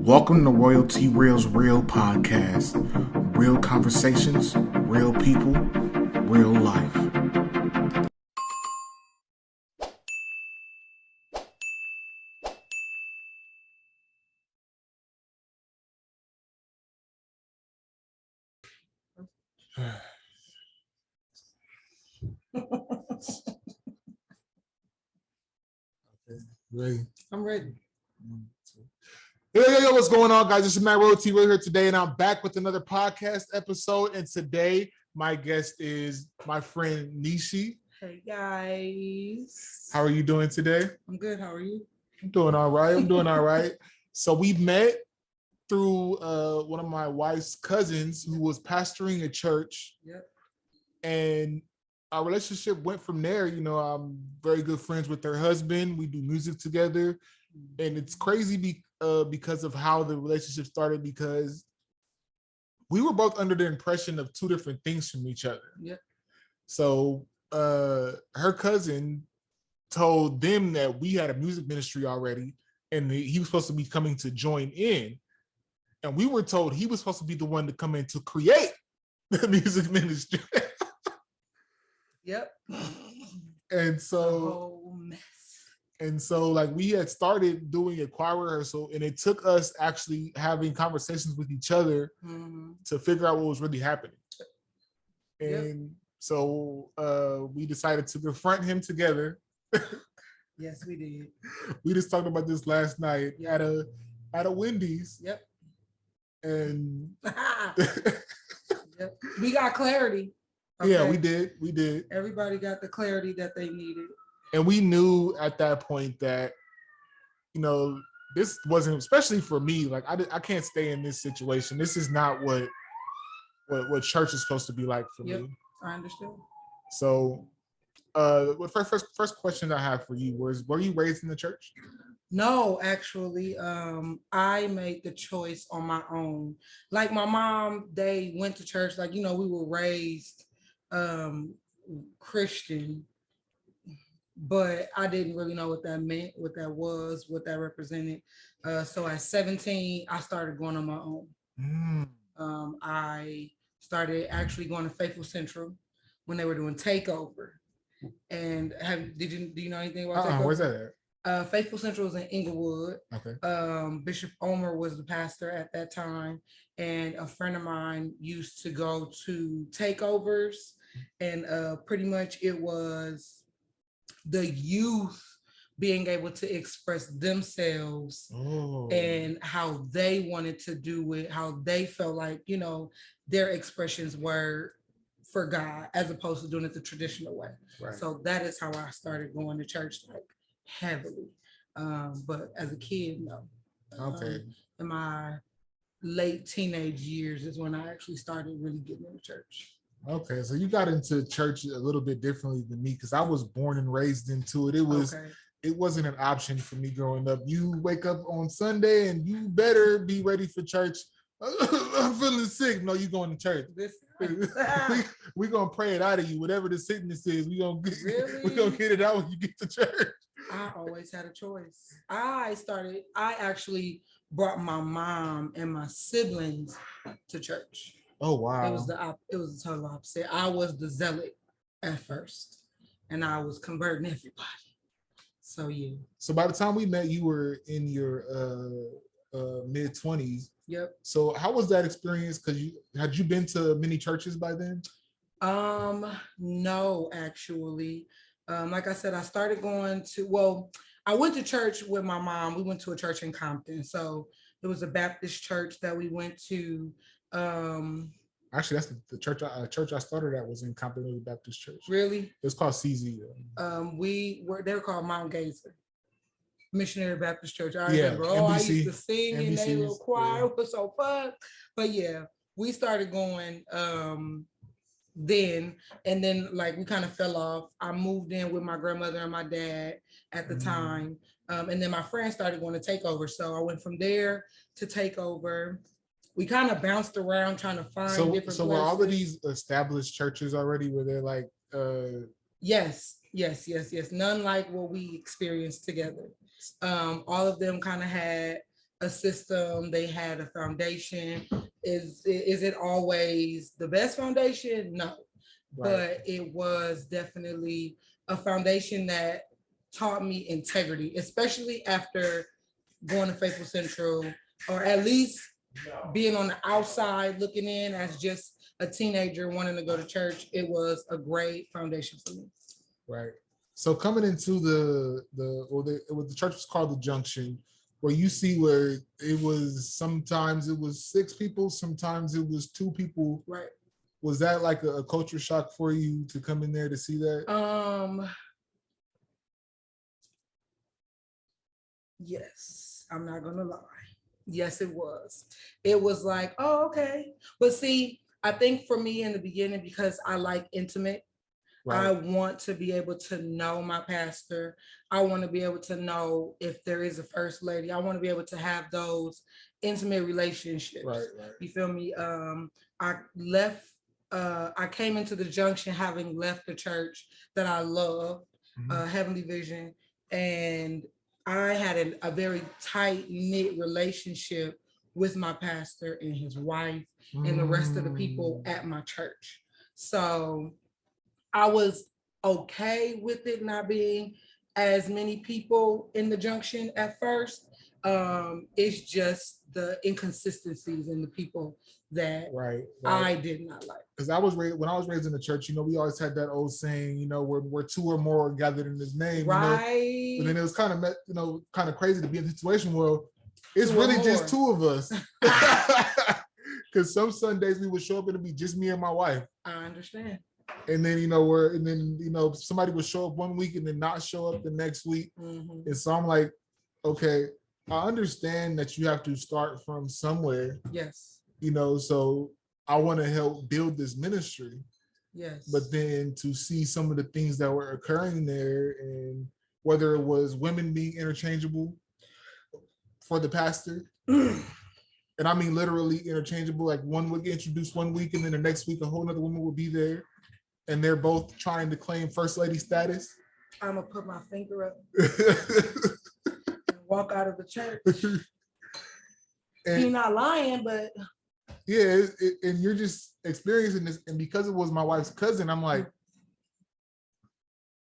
Welcome to Royalty Real's Real podcast. Real conversations, real people, real life. Ready? I'm ready. Yo, what's going on, guys? This is Matt Royalty. We're here today, and I'm back with another podcast episode. And today, my guest is my friend Neshi. Hey, guys. How are you doing today? I'm good. How are you? I'm doing all right. So we met through one of my wife's cousins who was pastoring a church. Yep. And our relationship went from there. You know, I'm very good friends with her husband. We do music together. And it's crazy because of how the relationship started, because we were both under the impression of two different things from each other. Yep. So her cousin told them that we had a music ministry already, and he was supposed to be coming to join in. And we were told he was supposed to be the one to come in to create the music ministry. Yep. And so a whole mess. And so, like, we had started doing a choir rehearsal, and it took us actually having conversations with each other to figure out what was really happening. And so we decided to confront him together. Yes, we did. We just talked about this last night at a Wendy's. Yep. And yep. We got clarity. Okay? Yeah, we did. Everybody got the clarity that they needed. And we knew at that point that, you know, this wasn't, especially for me, like I can't stay in this situation. This is not what church is supposed to be like for me. I understand. So first question I have for you was, were you raised in the church? No, actually, I made the choice on my own. Like my mom, they went to church. Like, you know, we were raised Christian, but I didn't really know what that meant, what that was, what that represented. So at 17, I started going on my own. I started actually going to Faithful Central when they were doing Takeover. And do you know anything about Takeover? Where's that at? Faithful Central was in Inglewood. Okay. Bishop Omer was the pastor at that time, and a friend of mine used to go to takeovers, and pretty much it was the youth being able to express themselves and how they wanted to do it, how they felt like, you know, their expressions were for God as opposed to doing it the traditional way. Right. So that is how I started going to church, like, heavily. But as a kid, no. Okay. In my late teenage years is when I actually started really getting into church. Okay, so you got into church a little bit differently than me, because I was born and raised into it. It wasn't an option for me growing up. You wake up on Sunday and you better be ready for church. I'm feeling sick. No, you going to church. We're going to pray it out of you. Whatever the sickness is, we're going to get it out when you get to church. I always had a choice. I actually brought my mom and my siblings to church. Oh, wow. It was the total opposite. I was the zealot at first, and I was converting everybody. So, yeah. So by the time we met, you were in your mid-20s. Yep. So how was that experience? Because had you been to many churches by then? No, actually. Like I said, I started I went to church with my mom. We went to a church in Compton. So it was a Baptist church that we went to. Actually, that's the church I started at was in Compton Baptist Church. Really? It's called CZ. They were called Mount Gazer Missionary Baptist Church. I remember. NBC, I used to sing in their little choir. Yeah. It was so fun. But yeah, we started going then, and then, like, we kind of fell off. I moved in with my grandmother and my dad at the time, and then my friends started going to Takeover. So I went from there to Takeover. We kind of bounced around trying to find different places. So were all of these established churches already? Were they like Yes. None like what we experienced together. All of them kind of had a system, they had a foundation. Is it always the best foundation? No. Right. But it was definitely a foundation that taught me integrity, especially after going to Faithful Central, or at least being on the outside looking in as just a teenager wanting to go to church. It was a great foundation for me. Right. So coming into the church was called the Junction, where you see where it was, sometimes it was 6 people, sometimes it was 2 people. Right. Was that like a culture shock for you to come in there to see that? Yes, I'm not gonna lie. Yes, it was. It was like, oh, okay. But see, I think for me in the beginning, because I like intimate, right. I want to be able to know my pastor. I want to be able to know if there is a first lady. I want to be able to have those intimate relationships. Right. You feel me? I came into the Junction having left the church that I love, Heavenly Vision, and I had a very tight-knit relationship with my pastor and his wife and the rest of the people at my church. So I was okay with it not being as many people in the Junction at first. It's just the inconsistencies in the people that I did not like. Because when I was raised in the church, we always had that old saying, where 2 or more are gathered in His name. Right. But then it was kind of crazy to be in the situation where it's really just 2 of us. Because some Sundays we would show up and it'd be just me and my wife. I understand. And then somebody would show up one week and then not show up the next week. Mm-hmm. And so I'm like, okay, I understand that you have to start from somewhere. Yes. So I want to help build this ministry. Yes. But then to see some of the things that were occurring there, and whether it was women being interchangeable for the pastor, and I mean literally interchangeable, like one would get introduced one week and then the next week a whole other woman would be there, and they're both trying to claim first lady status. I'm gonna put my finger up and walk out of the church. You're not lying, but yeah, and you're just experiencing this, and because it was my wife's cousin, I'm like,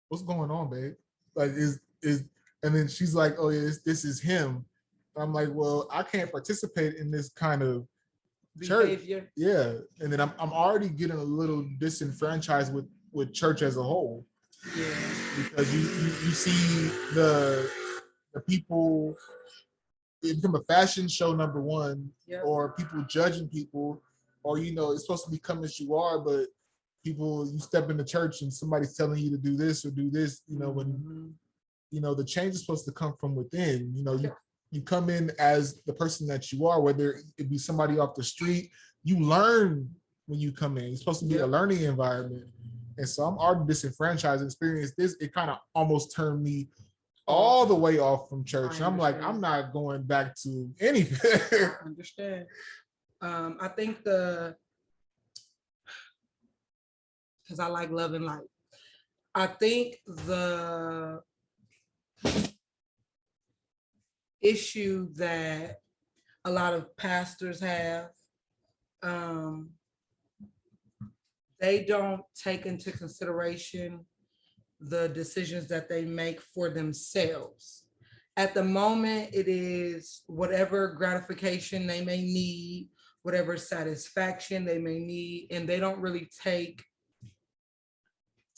what's going on, babe? Like, and then she's like, oh yeah, this is him. I'm like, well, I can't participate in this kind of behavior. Church. Yeah, and then I'm already getting a little disenfranchised with church as a whole. Yeah, because you see the people. It become a fashion show, number one, yep. Or people judging people, or it's supposed to be come as you are, but you step into church and somebody's telling you to do this or do this, when the change is supposed to come from within. You come in as the person that you are, whether it be somebody off the street. You learn when you come in. It's supposed to be a learning environment, and so I'm already disenfranchised. Experience this, it kind of almost turned me all the way off from church. And I'm like, I'm not going back to anything. I understand. I think because I like love and light. I think the issue that a lot of pastors have, they don't take into consideration the decisions that they make for themselves. At the moment, it is whatever gratification they may need, whatever satisfaction they may need, and they don't really take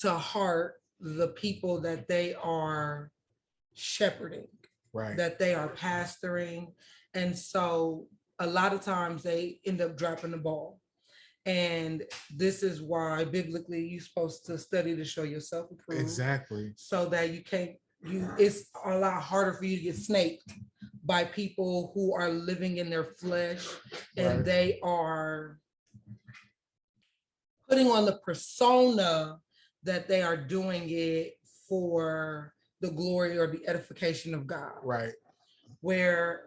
to heart the people that they are shepherding, right, that they are pastoring. And so a lot of times they end up dropping the ball. And this is why biblically you're supposed to study to show yourself approved. Exactly. So that it's a lot harder for you to get snaked by people who are living in their flesh, and they are putting on the persona that they are doing it for the glory or the edification of God. Right. Where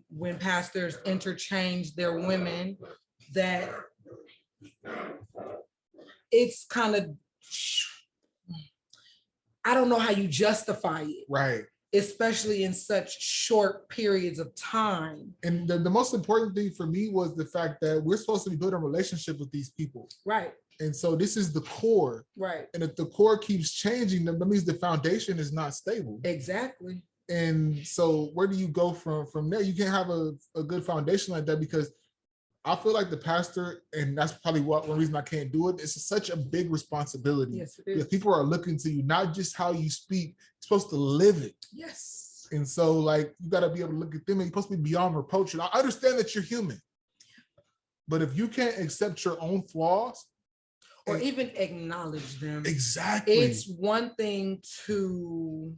when pastors interchange their women, that it's kind of, I don't know how you justify it. Right. especially in such short periods of time. And the most important thing for me was the fact that we're supposed to be building a relationship with these people. Right. And so this is the core. Right. And if the core keeps changing, that means the foundation is not stable. Exactly. And so where do you go from there? You can't have a good foundation like that, because I feel like the pastor, and that's probably one reason I can't do it, it's such a big responsibility. Yes, it is. Because people are looking to you, not just how you speak, you're supposed to live it. Yes. And so like, you got to be able to look at them, and you're supposed to be beyond reproach. And I understand that you're human, but if you can't accept your own flaws, or even acknowledge them. Exactly. It's one thing to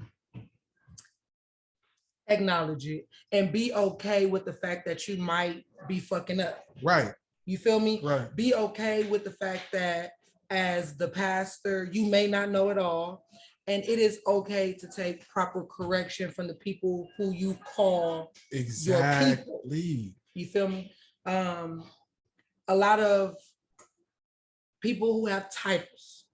acknowledge it and be okay with the fact that you might be fucking up. Right. You feel me? Right. Be okay with the fact that as the pastor, you may not know it all. And it is okay to take proper correction from the people who you call your people. You feel me? A lot of people who have titles,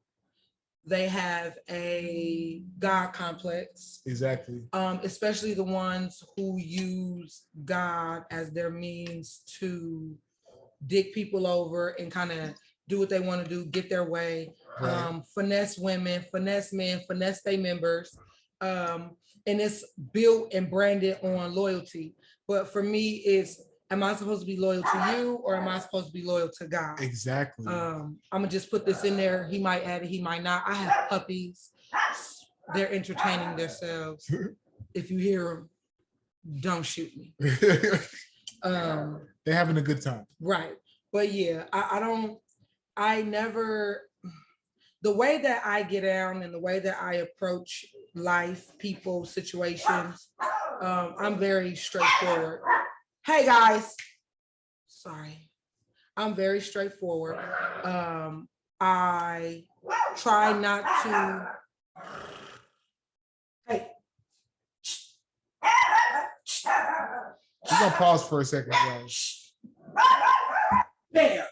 they have a God complex. Exactly. Especially the ones who use God as their means to dig people over and kind of do what they want to do, get their way, right. Finesse women, finesse men, finesse their members. And it's built and branded on loyalty. But for me, it's, am I supposed to be loyal to you, or am I supposed to be loyal to God? Exactly. I'm gonna just put this in there. He might add it, he might not. I have puppies. They're entertaining themselves. If you hear them, don't shoot me. They're having a good time. Right. But yeah, I never, the way that I get down and the way that I approach life, people, situations, I'm very straightforward. Hey guys, sorry. I'm very straightforward. I try not to, hey. We're gonna pause for a second, guys. Bam.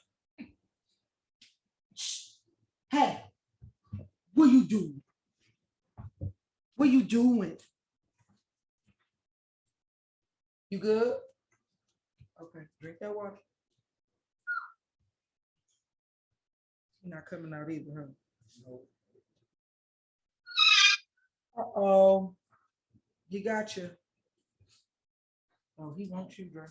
Hey, what you doing? What you doing? You good? Okay, drink that water. You're not coming out either, huh? No. Uh-oh. You got you. Oh, he wants you, bro.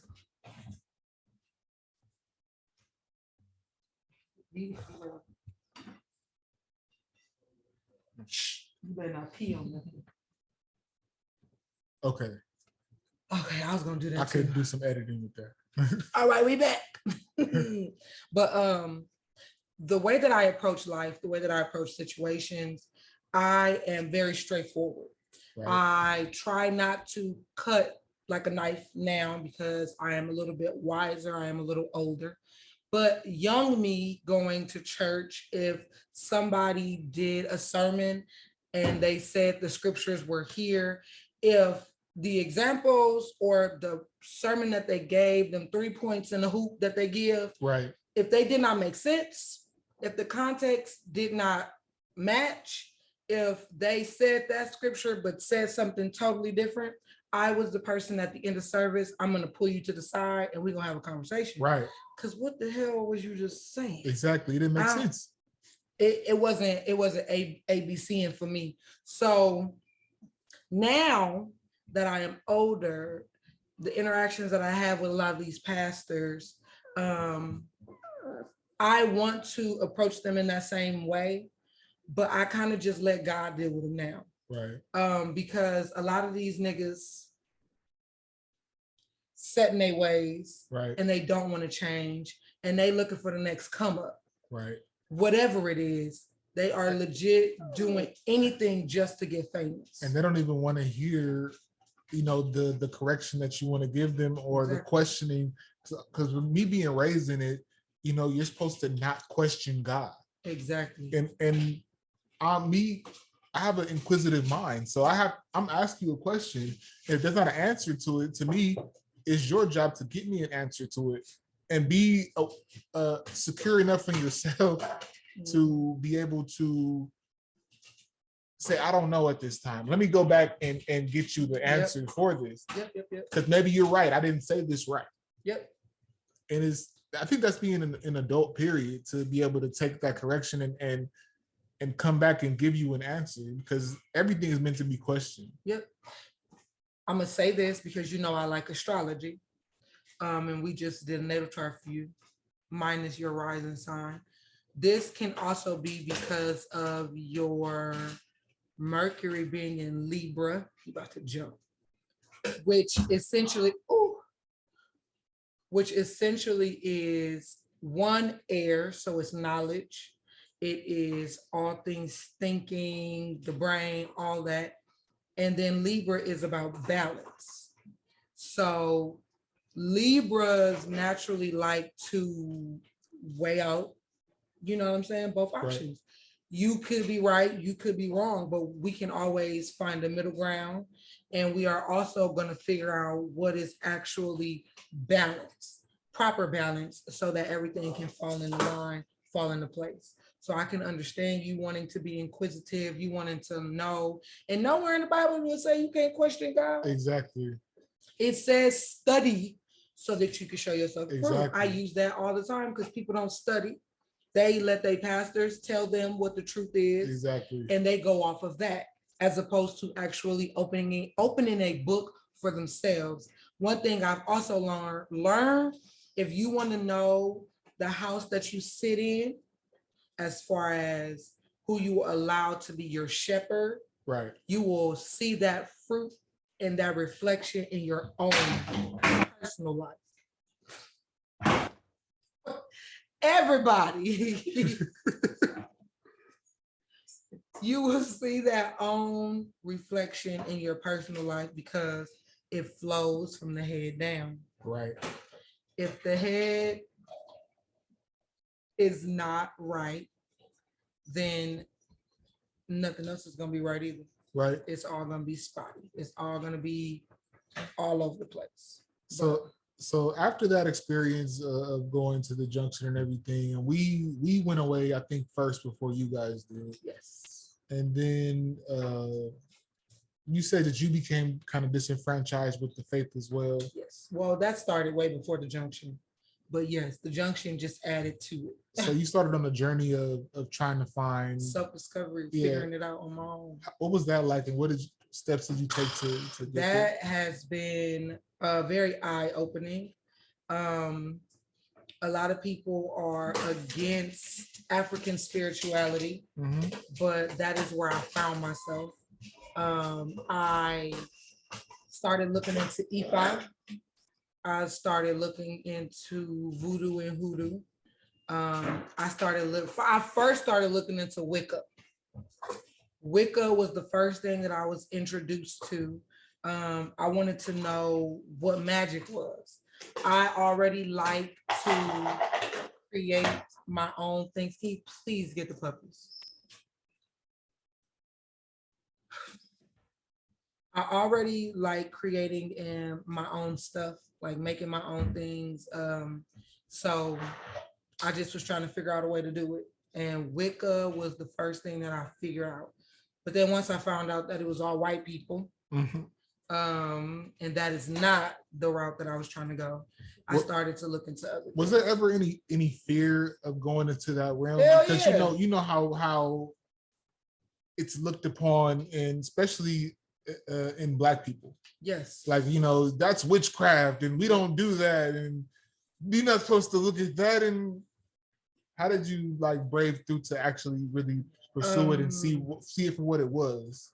You better not pee on nothing. Okay. Okay, I was gonna do that. I could do some editing with that. All right, we back. But the way that I approach life, the way that I approach situations, I am very straightforward. Right. I try not to cut like a knife now because I am a little bit wiser, I am a little older. But young me going to church, if somebody did a sermon and they said the scriptures were here, if the examples or the sermon that they gave, them 3 points in the hoop that they give, right, if they did not make sense, if the context did not match, if they said that scripture but said something totally different, I was the person at the end of service, I'm going to pull you to the side and we're going to have a conversation. Right. Because what the hell was you just saying? Exactly. It didn't make sense. It wasn't ABCing for me. So now that I am older, the interactions that I have with a lot of these pastors, I want to approach them in that same way, but I kind of just let God deal with them now. Right. Because a lot of these niggas set in their ways, right, and they don't want to change, and they looking for the next come up. Right. Whatever it is, they are legit doing anything just to get famous. And they don't even want to hear, you know, the correction that you want to give them or exactly, the questioning. Because with me being raised in it, you know, you're supposed to not question God. Exactly. And I have an inquisitive mind. So I'm asking you a question. If there's not an answer to it, to me, it's your job to get me an answer to it and be secure enough in yourself to be able to say, I don't know at this time. Let me go back and get you the answer for this. Yep. Because maybe you're right. I didn't say this right. Yep. And I think that's being an adult, period, to be able to take that correction and come back and give you an answer, because everything is meant to be questioned. Yep. I'm gonna say this because I like astrology. And we just did a natal chart for you, minus your rising sign. This can also be because of your Mercury being in Libra. He about to jump. Which essentially is one, air, so it's knowledge. It is all things thinking, the brain, all that. And then Libra is about balance. So Libras naturally like to weigh out, you know what I'm saying, both options. Right. You could be right, you could be wrong, but we can always find a middle ground. And we are also going to figure out what is actually balance, proper balance, so that everything can fall in line, fall into place. So I can understand you wanting to be inquisitive, you wanting to know. And nowhere in the Bible will say you can't question God. Exactly. It says study so that you can show yourself. Exactly. I use that all the time because people don't study. They let their pastors tell them what the truth is. Exactly. And they go off of that, as opposed to actually opening a book for themselves. One thing I've also learned, if you want to know the house that you sit in, as far as who you allow to be your shepherd, right, you will see that fruit and that reflection in your own personal life. Everybody, you will see that own reflection in your personal life because it flows from the head down. Right. If the head is not right, then nothing else is going to be right either. Right. It's all going to be spotty. It's all going to be all over the place. So after that experience of going to the junction and everything, and we went away, I think, first before you guys did. Yes. And then you said that you became kind of disenfranchised with the faith as well. Yes. Well, that started way before the junction. But yes, the junction just added to it. So you started on the journey of trying to find self-discovery, figuring it out on my own. What was that like, and what steps did you take to get that there? Has been very eye-opening. A lot of people are against African spirituality, but that is where I found myself. I started looking into Ifa. I started looking into voodoo and hoodoo. I first started looking into Wicca. Wicca was the first thing that I was introduced to. I wanted to know what magic was. I already like to create my own things. Can you please get the puppies? I already like creating my own stuff, like making my own things. So I just was trying to figure out a way to do it. And Wicca was the first thing that I figured out. But then once I found out that it was all white people, and that is not the route that I was trying to go, I started to look into other things. Was there ever any fear of going into that realm? Hell because yeah. you know how it's looked upon, and especially in Black people. Yes. Like, that's witchcraft and we don't do that, and you're not supposed to look at that. And how did you brave through to actually really pursue it and see it for what it was?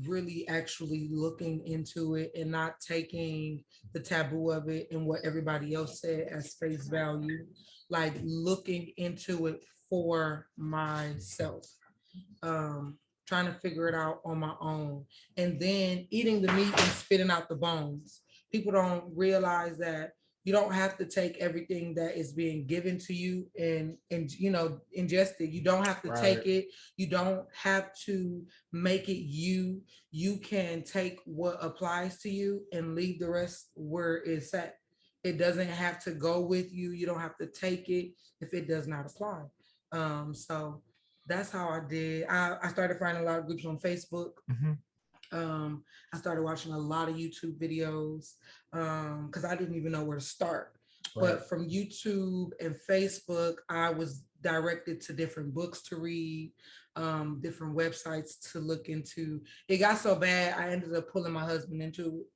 Really actually looking into it and not taking the taboo of it and what everybody else said as face value, like looking into it for myself, trying to figure it out on my own, and then eating the meat and spitting out the bones. People don't realize that you don't have to take everything that is being given to you and ingest it. You don't have to take it. You don't have to make it you. You can take what applies to you and leave the rest where it's at. It doesn't have to go with you. You don't have to take it if it does not apply. So That's how I did. I started finding a lot of groups on Facebook. Mm-hmm. I started watching a lot of YouTube videos because I didn't even know where to start. Right. But from YouTube and Facebook, I was directed to different books to read, different websites to look into. It got so bad, I ended up pulling my husband into it.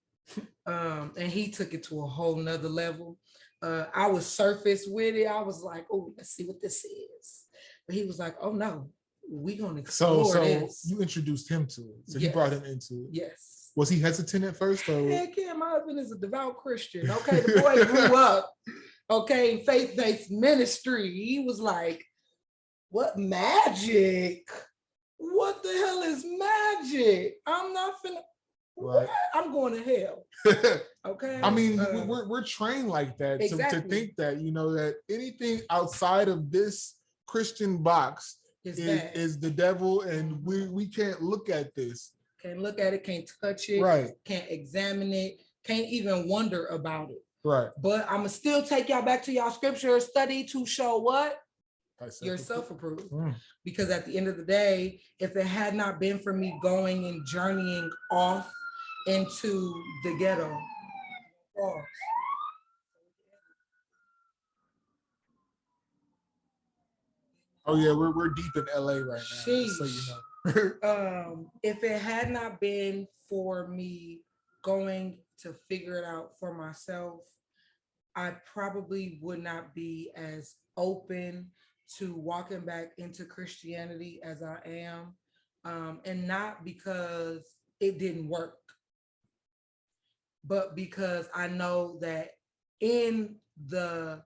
And he took it to a whole nother level. I was surface with it. I was like, oh, let's see what this is. But he was like, oh no, we gonna explore this. You introduced him to it. So Yes. you brought him into it. Yes. Was he hesitant at first? Or? Heck yeah, my husband is a devout Christian. Okay, the boy grew up, okay, faith-based ministry. He was like, what magic? What the hell is magic? I'm not finna. Right. I'm going to hell. Okay. I mean, we're trained like that to think that, you know, that anything outside of this Christian box is the devil, and we can't look at this. Can't look at it, can't touch it, right? Can't examine it, can't even wonder about it. Right. But I'm gonna still take y'all back to y'all scripture study to show what? You're self-approved. Because at the end of the day, if it had not been for me going and journeying off into the ghetto. Oh yeah, we're deep in LA right now. So you know. If it had not been for me going to figure it out for myself, I probably would not be as open to walking back into Christianity as I am. And not because it didn't work, but because I know that in the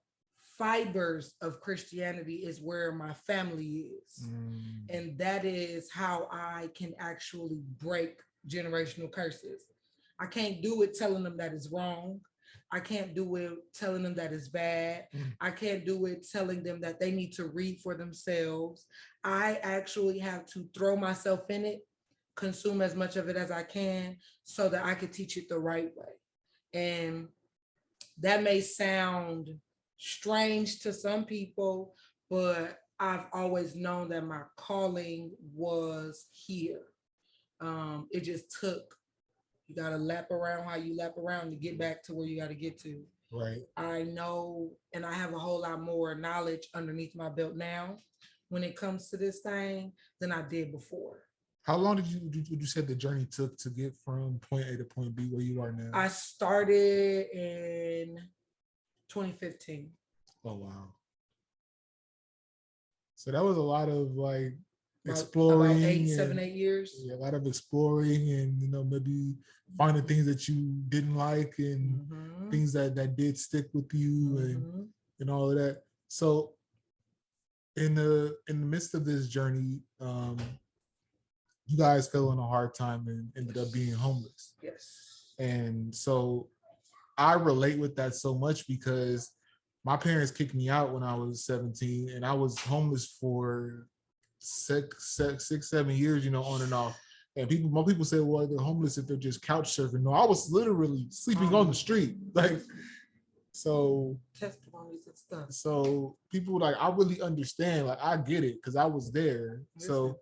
fibers of Christianity is where my family is. And that is how I can actually break generational curses. I can't do it telling them that it's wrong. I can't do it telling them that it's bad. I can't do it telling them that they need to read for themselves. I actually have to throw myself in it, consume as much of it as I can so that I can teach it the right way. And that may sound strange to some people, but I've always known that my calling was here. It just took, you got to lap around how you lap around to get back to where you got to get to. Right. I know, and I have a whole lot more knowledge underneath my belt now when it comes to this thing than I did before. How long would you say the journey took to get from point A to point B where you are now? I started in 2015. Oh, wow. So that was a lot of like exploring. About 7, 8 years. Yeah, a lot of exploring and, you know, maybe finding things that you didn't like and things that did stick with you and all of that. So in the midst of this journey, you guys fell on a hard time and ended up being homeless. Yes. And so I relate with that so much because my parents kicked me out when I was 17 and I was homeless for 6-7 years, you know, on and off. And more people say, well, they're homeless if they're just couch surfing. No, I was literally sleeping on the street. Like, so testimonies and stuff. So people like, I really understand, like, I get it because I was there. So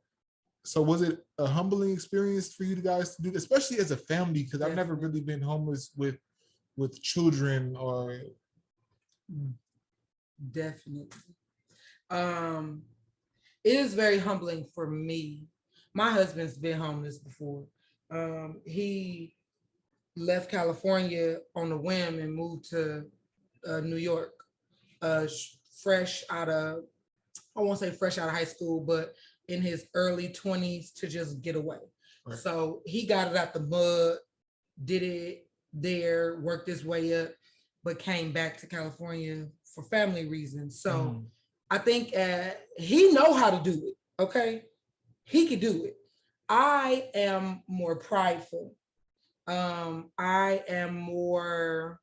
was it a humbling experience for you guys to do, especially as a family? Because I've never really been homeless with children or. Definitely. It is very humbling for me. My husband's been homeless before. He left California on a whim and moved to New York, fresh out of, I won't say fresh out of high school, but in his early 20s to just get away. Right. So he got it out the mud, did it there, worked his way up, but came back to California for family reasons. So I think he know how to do it, okay? He could do it. I am more prideful. I am more,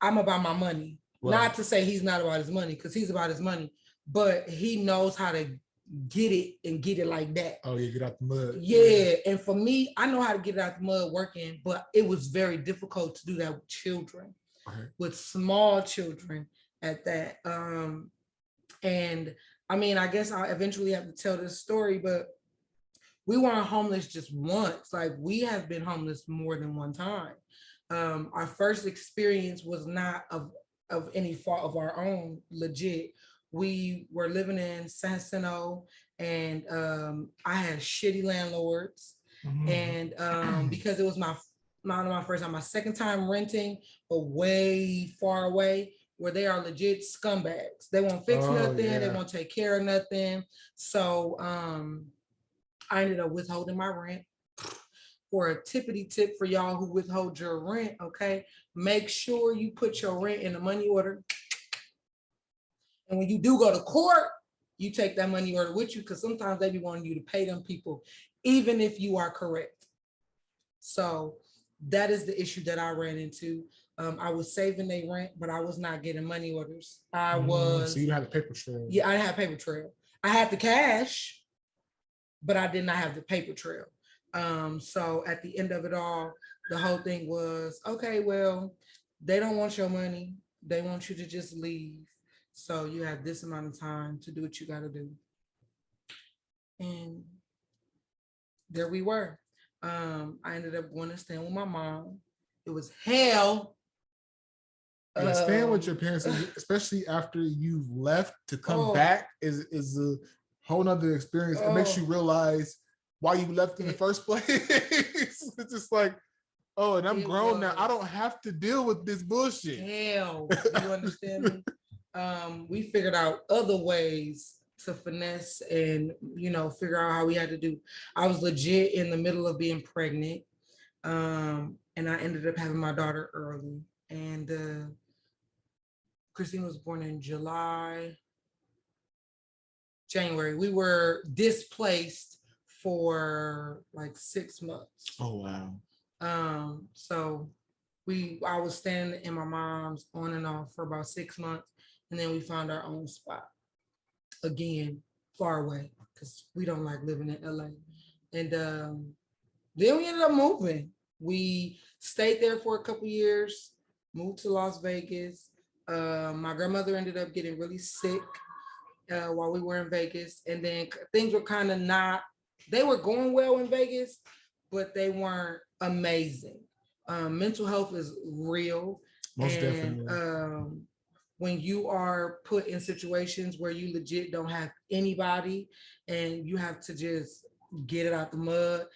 I'm about my money. Right. Not to say he's not about his money, because he's about his money, but he knows how to get it and get it like that. Oh, yeah, get out the mud. Yeah, and for me, I know how to get it out the mud working, but it was very difficult to do that with children, with small children at that. And I mean, I guess I'll eventually have to tell this story, but we weren't homeless just once. Like, we have been homeless more than one time. Our first experience was not of any fault of our own, legit. We were living in San Jacinto, and I had shitty landlords. And because it was my first time, my second time renting, but way far away, where they are legit scumbags. They won't fix nothing. Yeah. They won't take care of nothing. So I ended up withholding my rent. For a tippity tip for y'all who withhold your rent, okay? Make sure you put your rent in a money order. And when you do go to court, you take that money order with you, because sometimes they be wanting you to pay them people, even if you are correct. So that is the issue that I ran into. I was saving their rent, but I was not getting money orders. So you had a paper trail. Yeah, I had paper trail. I had the cash, but I did not have the paper trail. So at the end of it all, the whole thing was, okay, well, they don't want your money. They want you to just leave. So you have this amount of time to do what you got to do. And there we were. I ended up going to stay with my mom. It was hell. And staying with your parents, especially after you've left, to come back is a whole nother experience. It makes you realize why you left in the first place. It's just like, oh, and I'm grown now. I don't have to deal with this bullshit. Hell, you understand me? We figured out other ways to finesse and, figure out how we had to do. I was legit in the middle of being pregnant. And I ended up having my daughter early. And Christine was born in January. We were displaced for like 6 months. Oh, wow. So I was staying in my mom's on and off for about 6 months, and then we found our own spot. Again, far away, because we don't like living in LA. And then we ended up moving. We stayed there for a couple years, moved to Las Vegas. My grandmother ended up getting really sick while we were in Vegas, and then things were kind of they were going well in Vegas, but they weren't amazing. Mental health is real. Most definitely. When you are put in situations where you legit don't have anybody and you have to just get it out the mud,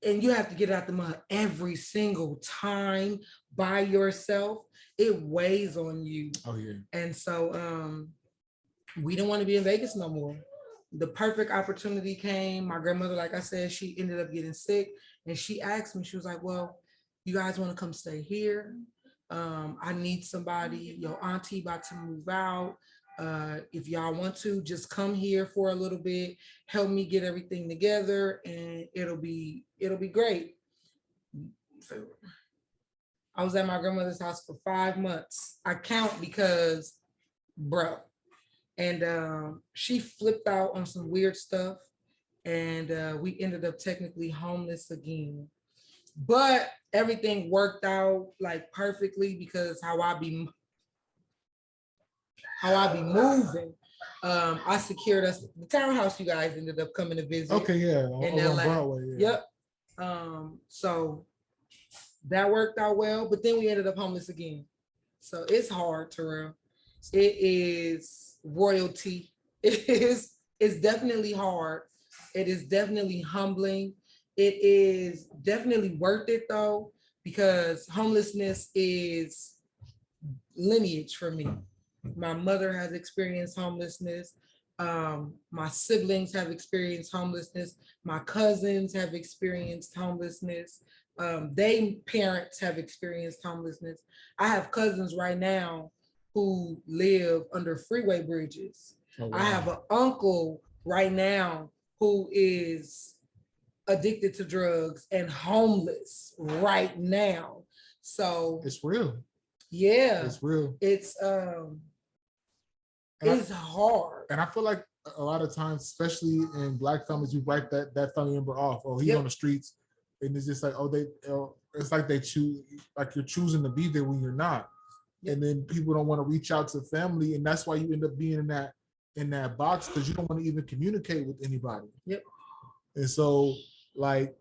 and you have to get it out the mud every single time by yourself, it weighs on you. Oh, yeah. And so we didn't want to be in Vegas no more. The perfect opportunity came. My grandmother, like I said, she ended up getting sick, and she asked me, she was like, well, you guys want to come stay here? I need somebody. Your auntie about to move out. If y'all want to, just come here for a little bit, help me get everything together, and it'll be great. So I was at my grandmother's house for 5 months. I count because, bro. And she flipped out on some weird stuff, and we ended up technically homeless again. But everything worked out like perfectly, because how I be moving. I secured us the townhouse you guys ended up coming to visit. Okay, yeah, in LA. Broadway. Yeah. Yep. So that worked out well, but then we ended up homeless again. So it's hard, Terrell. It is royalty. It's definitely hard. It is definitely humbling. It is definitely worth it though, because homelessness is lineage for me. My mother has experienced homelessness. My siblings have experienced homelessness. My cousins have experienced homelessness. They parents have experienced homelessness. I have cousins right now who live under freeway bridges. Oh, wow. I have an uncle right now who is addicted to drugs and homeless right now. So it's real. Yeah, it's real. It's hard. And I feel like a lot of times, especially in Black families, you write that family member off. Oh, he's on the streets, and it's just like, it's like they choose, like you're choosing to be there when you're not. And then people don't want to reach out to family, and that's why you end up being in that in that box because you don't want to even communicate with anybody. Yep. And so, like,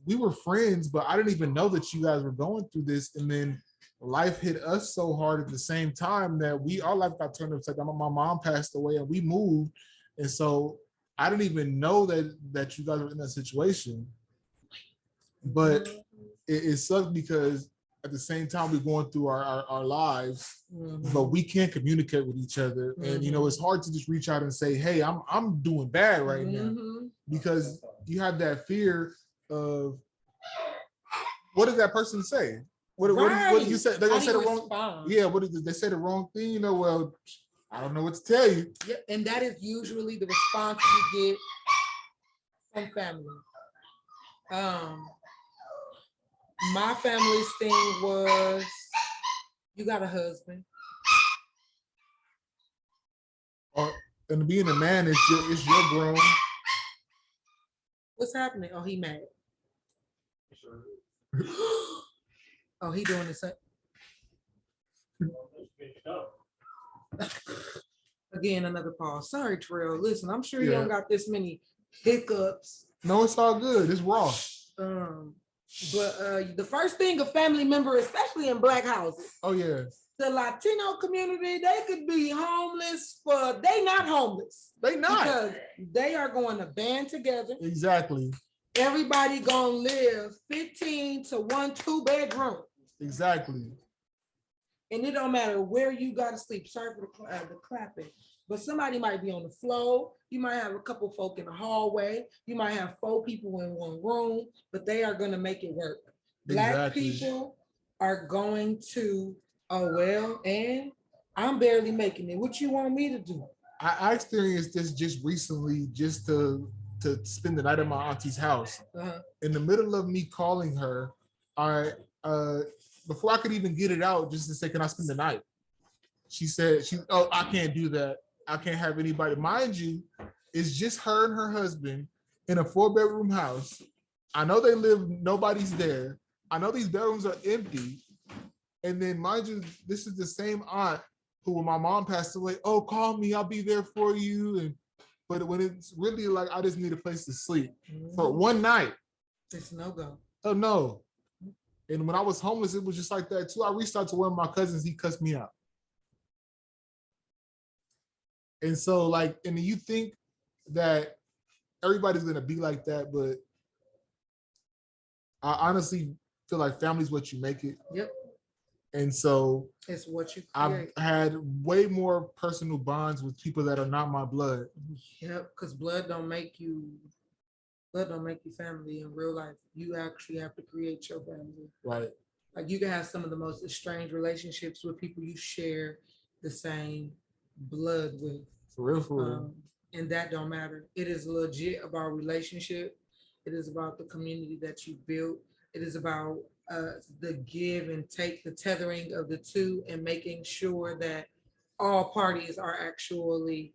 we were friends, but I didn't even know that you guys were going through this. And then life hit us so hard at the same time that our life got turned upside down. My mom passed away and we moved. And so I didn't even know that you guys were in that situation. But it sucked because at the same time we're going through our lives, but we can't communicate with each other. And it's hard to just reach out and say, hey, I'm doing bad right now, because you have that fear of what did that person say? What did you say? They're gonna say the wrong. Yeah, what did they say the wrong thing? Well, I don't know what to tell you. Yeah, and that is usually the response you get from family. My family's thing was, you got a husband. And being a man is your grown. What's happening? Oh, he mad. Oh, he doing this. Again, another pause. Sorry, Terrell. Listen, I'm sure you don't got this many hiccups. No, it's all good. It's raw. But the first thing a family member, especially in Black houses. Oh, yeah. The Latino community, they could be homeless they not homeless. They not. Because they are going to band together. Exactly. Everybody gonna live 15 to 1 2-bedroom. Exactly. And it don't matter where you gotta sleep. Sorry for the clapping. But somebody might be on the floor. You might have a couple folk in the hallway. You might have 4 people in one room, but they are gonna make it work. Black people are going to, and I'm barely making it. What you want me to do? I experienced this just recently, just to spend the night at my auntie's house. In the middle of me calling her, before I could even get it out, just to say, can I spend the night? She said, I can't do that. I can't have anybody. Mind you, it's just her and her husband in a 4-bedroom house. I know they live, nobody's there. I know these bedrooms are empty. And then mind you, this is the same aunt who, when my mom passed away, call me, I'll be there for you. But when it's really like, I just need a place to sleep for one night. It's no go. Oh, no. And when I was homeless, it was just like that too. I reached out to one of my cousins, he cussed me out. And so and you think that everybody's going to be like that, but I honestly feel like family's what you make it. Yep. And so it's what you create. I've had way more personal bonds with people that are not my blood. Yep, because blood don't make you family in real life. You actually have to create your family. Right. Like you can have some of the most estranged relationships with people you share the same blood with. For real. And that don't matter. It is legit about relationship. It is about the community that you built. It is about the give and take, the tethering of the two, and making sure that all parties are actually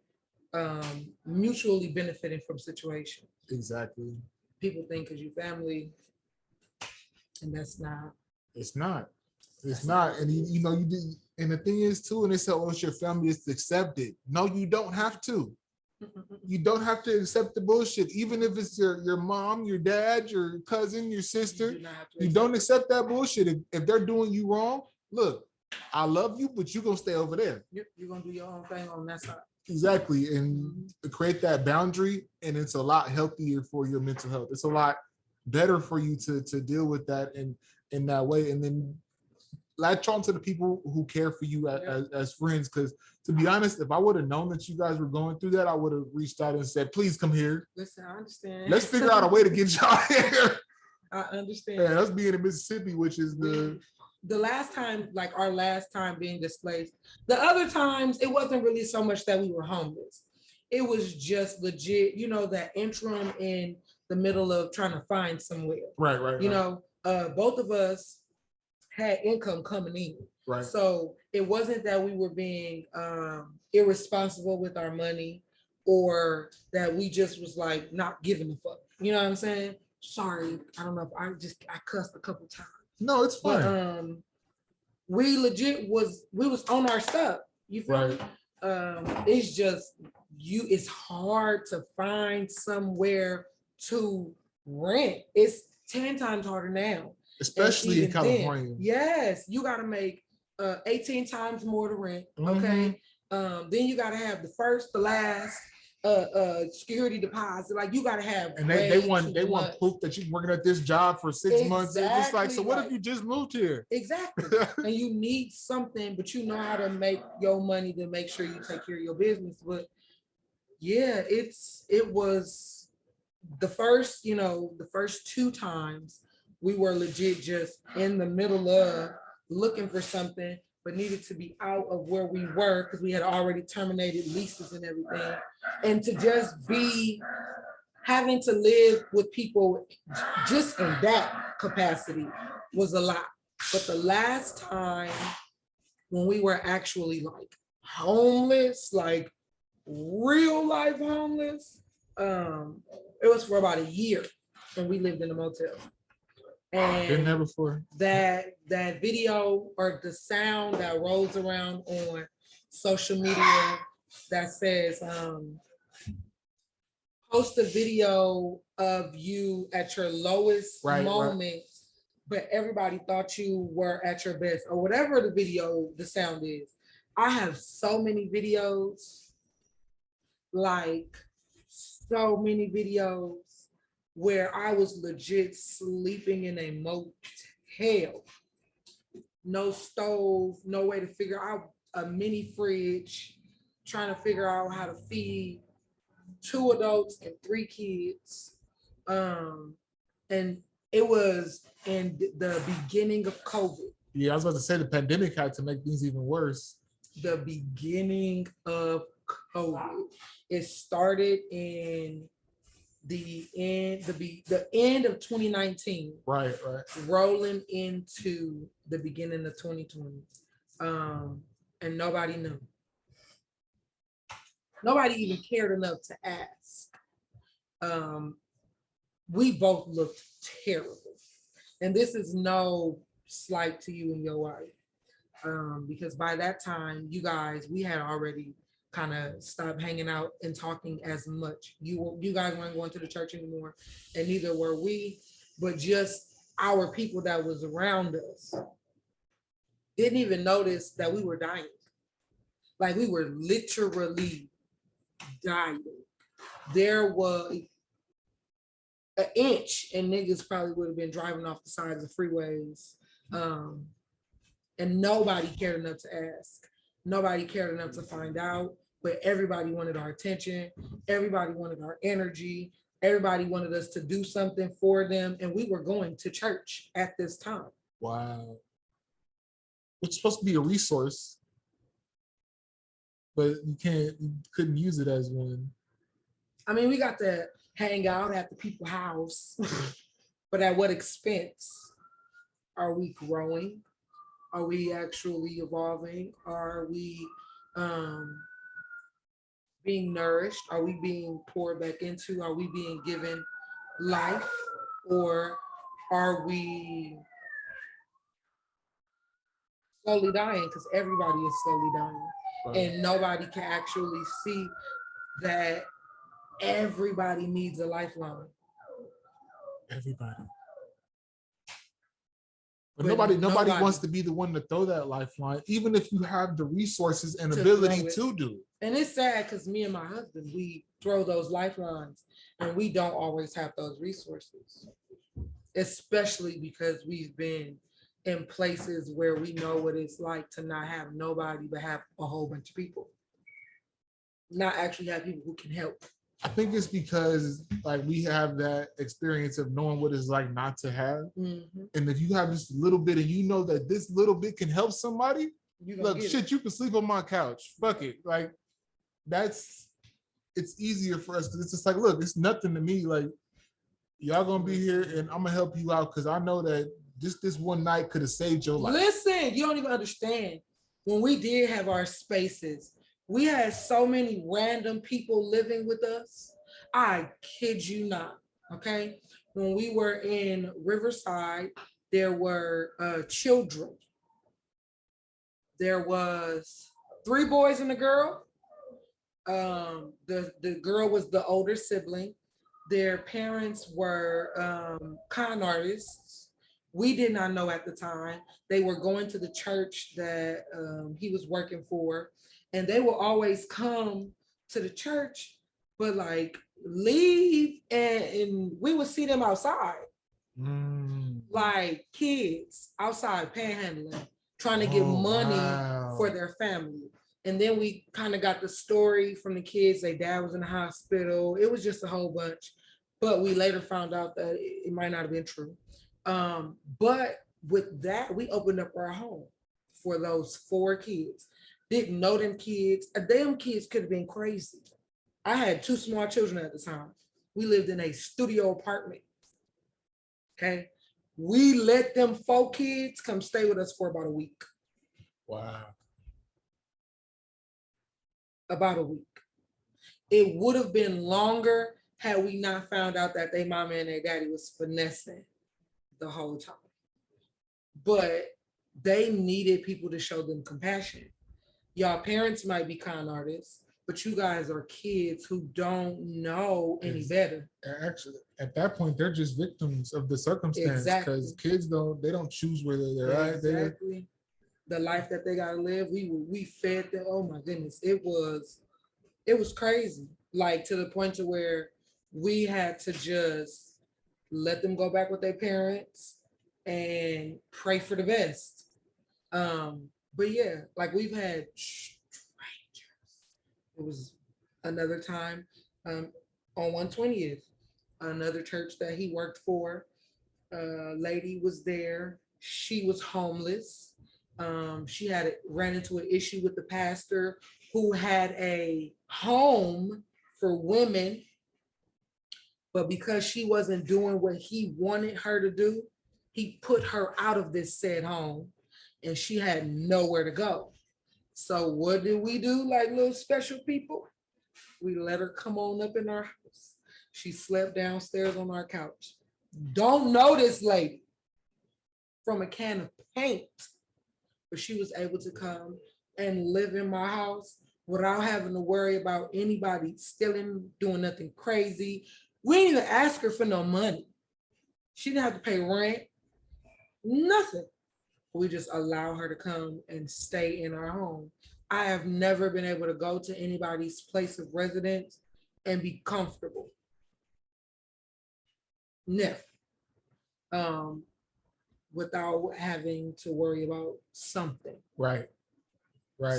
mutually benefiting from situation. Exactly. People think because you family, and that's not. It's not. It's not. And you did. And the thing is too, and they say, it's your family, it's accepted. No, you don't have to. You don't have to accept the bullshit. Even if it's your mom, your dad, your cousin, your sister, you don't accept that bullshit. If they're doing you wrong, look, I love you, but you're going to stay over there. You're going to do your own thing on that side. Exactly. And create that boundary, and it's a lot healthier for your mental health. It's a lot better for you to deal with that in that way. And then latch on to the people who care for you as friends. Because to be honest, if I would have known that you guys were going through that, I would have reached out and said, please come here. Listen, I understand. Let's figure out a way to get y'all here. I understand. Yeah, us being in Mississippi, which is the last time, like our last time being displaced. The other times, it wasn't really so much that we were homeless. It was just legit, that interim in the middle of trying to find somewhere. Right. Both of us had income coming in. Right. So it wasn't that we were being irresponsible with our money, or that we just was like not giving a fuck. You know what I'm saying? Sorry, I don't know if I cussed a couple times. No, it's fine. But we was on our stuff. You feel me? It's just it's hard to find somewhere to rent. It's 10 times harder now. Especially in California. Then, yes, you gotta make 18 times more to rent. Okay. Then you gotta have the first, the last security deposit. Like you gotta have, and they want proof that you're working at this job for 6 months. It's just like, so what if you just moved here? Exactly. And you need something, but you know how to make your money to make sure you take care of your business. But yeah, it was the first 2 times we were legit just in the middle of looking for something, but needed to be out of where we were because we had already terminated leases and everything. And to just be having to live with people just in that capacity was a lot. But the last time when we were actually like homeless, like real life homeless, it was for about a year, and we lived in a motel. And been there before. That video or the sound that rolls around on social media that says, post a video of you at your lowest moment, but everybody thought you were at your best, or whatever the sound is. I have so many videos, like so many videos where I was legit sleeping in a motel. No stove, no way to figure out a mini fridge, trying to figure out how to feed 2 adults and 3 kids. And it was in the beginning of COVID. Yeah, I was about to say the pandemic had to make things even worse. The beginning of COVID. It started in the end of 2019. Right. Rolling into the beginning of 2020. And nobody knew. Nobody even cared enough to ask. We both looked terrible. And this is no slight to you and your wife. Because by that time, you guys, we had already kind of stopped hanging out and talking as much. You guys weren't going to the church anymore, and neither were we, but just our people that was around us didn't even notice that we were dying. Like we were literally dying. There was an inch and niggas probably would have been driving off the sides of freeways. And nobody cared enough to ask. Nobody cared enough to find out, but everybody wanted our attention. Everybody wanted our energy. Everybody wanted us to do something for them. And we were going to church at this time. Wow. It's supposed to be a resource, but you couldn't use it as one. I mean, we got to hang out at the people's house, but at what expense? Are we growing? Are we actually evolving? Are we being nourished? Are we being poured back into? Are we being given life? Or are we slowly dying? Because everybody is slowly dying. Right. And nobody can actually see that everybody needs a lifeline. Everybody. But nobody wants to be the one to throw that lifeline, even if you have the resources and ability to do it. And it's sad because me and my husband, we throw those lifelines and we don't always have those resources, especially because we've been in places where we know what it's like to not have nobody but have a whole bunch of people. Not actually have people who can help. I think it's because like we have that experience of knowing what it's like not to have. Mm-hmm. And if you have just a little bit and you know that this little bit can help somebody, look, shit, you can sleep on my couch. Fuck it. Like it's easier for us because it's just like, look, it's nothing to me. Like y'all gonna be here and I'm gonna help you out because I know that just this one night could have saved your life. Listen, you don't even understand. When we did have our spaces, we had so many random people living with us. I kid you not, okay? When we were in Riverside, there were children. There was 3 boys and a girl, The girl was the older sibling. Their parents were con artists. We did not know at the time. They were going to the church that he was working for, and they will always come to the church, but like leave, and we would see them outside, like kids outside panhandling, trying to get money for their family. And then we kind of got the story from the kids. Their dad was in the hospital. It was just a whole bunch. But we later found out that it might not have been true. But with that, we opened up our home for those 4 kids. Didn't know them kids. Them kids could have been crazy. I had 2 small children at the time. We lived in a studio apartment. Okay. We let them 4 kids come stay with us for about a week. Wow. About a week. It would have been longer had we not found out that their mama and their daddy was finessing the whole time. But they needed people to show them compassion. Y'all parents might be con artists, but you guys are kids who don't know any better. Actually, at that point, they're just victims of the circumstance, because kids don't choose where they're at. Exactly. The life that they gotta live, we fed them. Oh my goodness, it was crazy. Like to the point to where we had to just let them go back with their parents and pray for the best. But yeah, like we've had strangers. It was another time on 120th, another church that he worked for. A lady was there. She was homeless. She had ran into an issue with the pastor who had a home for women, but because she wasn't doing what he wanted her to do, he put her out of this said home, and she had nowhere to go. So what did we do like little special people? We let her come on up in our house. She slept downstairs on our couch. Don't know this lady from a can of paint, but she was able to come and live in my house without having to worry about anybody stealing, doing nothing crazy. We didn't even ask her for no money. She didn't have to pay rent, nothing. We just allow her to come and stay in our home. I have never been able to go to anybody's place of residence and be comfortable. Never. Without having to worry about something. Right.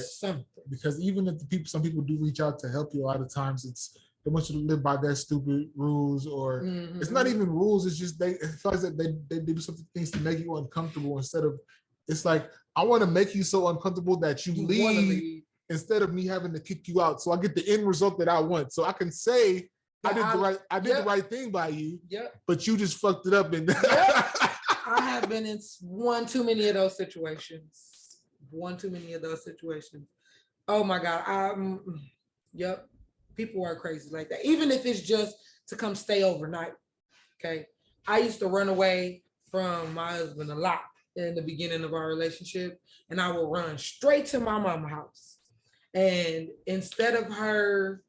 Something. Because even if some people do reach out to help you, a lot of times they want you to live by their stupid rules, or it's not even rules. It's just it feels like they do something things to make you uncomfortable, instead of, it's like, I want to make you so uncomfortable that you leave instead of me having to kick you out. So I get the end result that I want. So I can say I did the right thing by you, but you just fucked it up. And I have been in one too many of those situations. Oh my God. People are crazy like that. Even if it's just to come stay overnight. Okay. I used to run away from my husband a lot in the beginning of our relationship, and I would run straight to my mama's house. And instead of her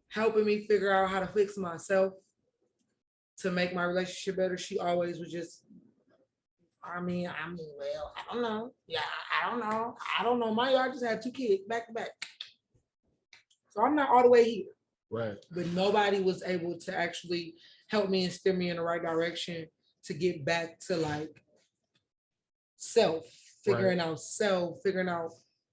helping me figure out how to fix myself to make my relationship better, she always was just, well, I don't know. Yeah, I don't know. My yard just had 2 kids back to back. So I'm not all the way here. Right. But nobody was able to actually help me and steer me in the right direction to get back to like figuring out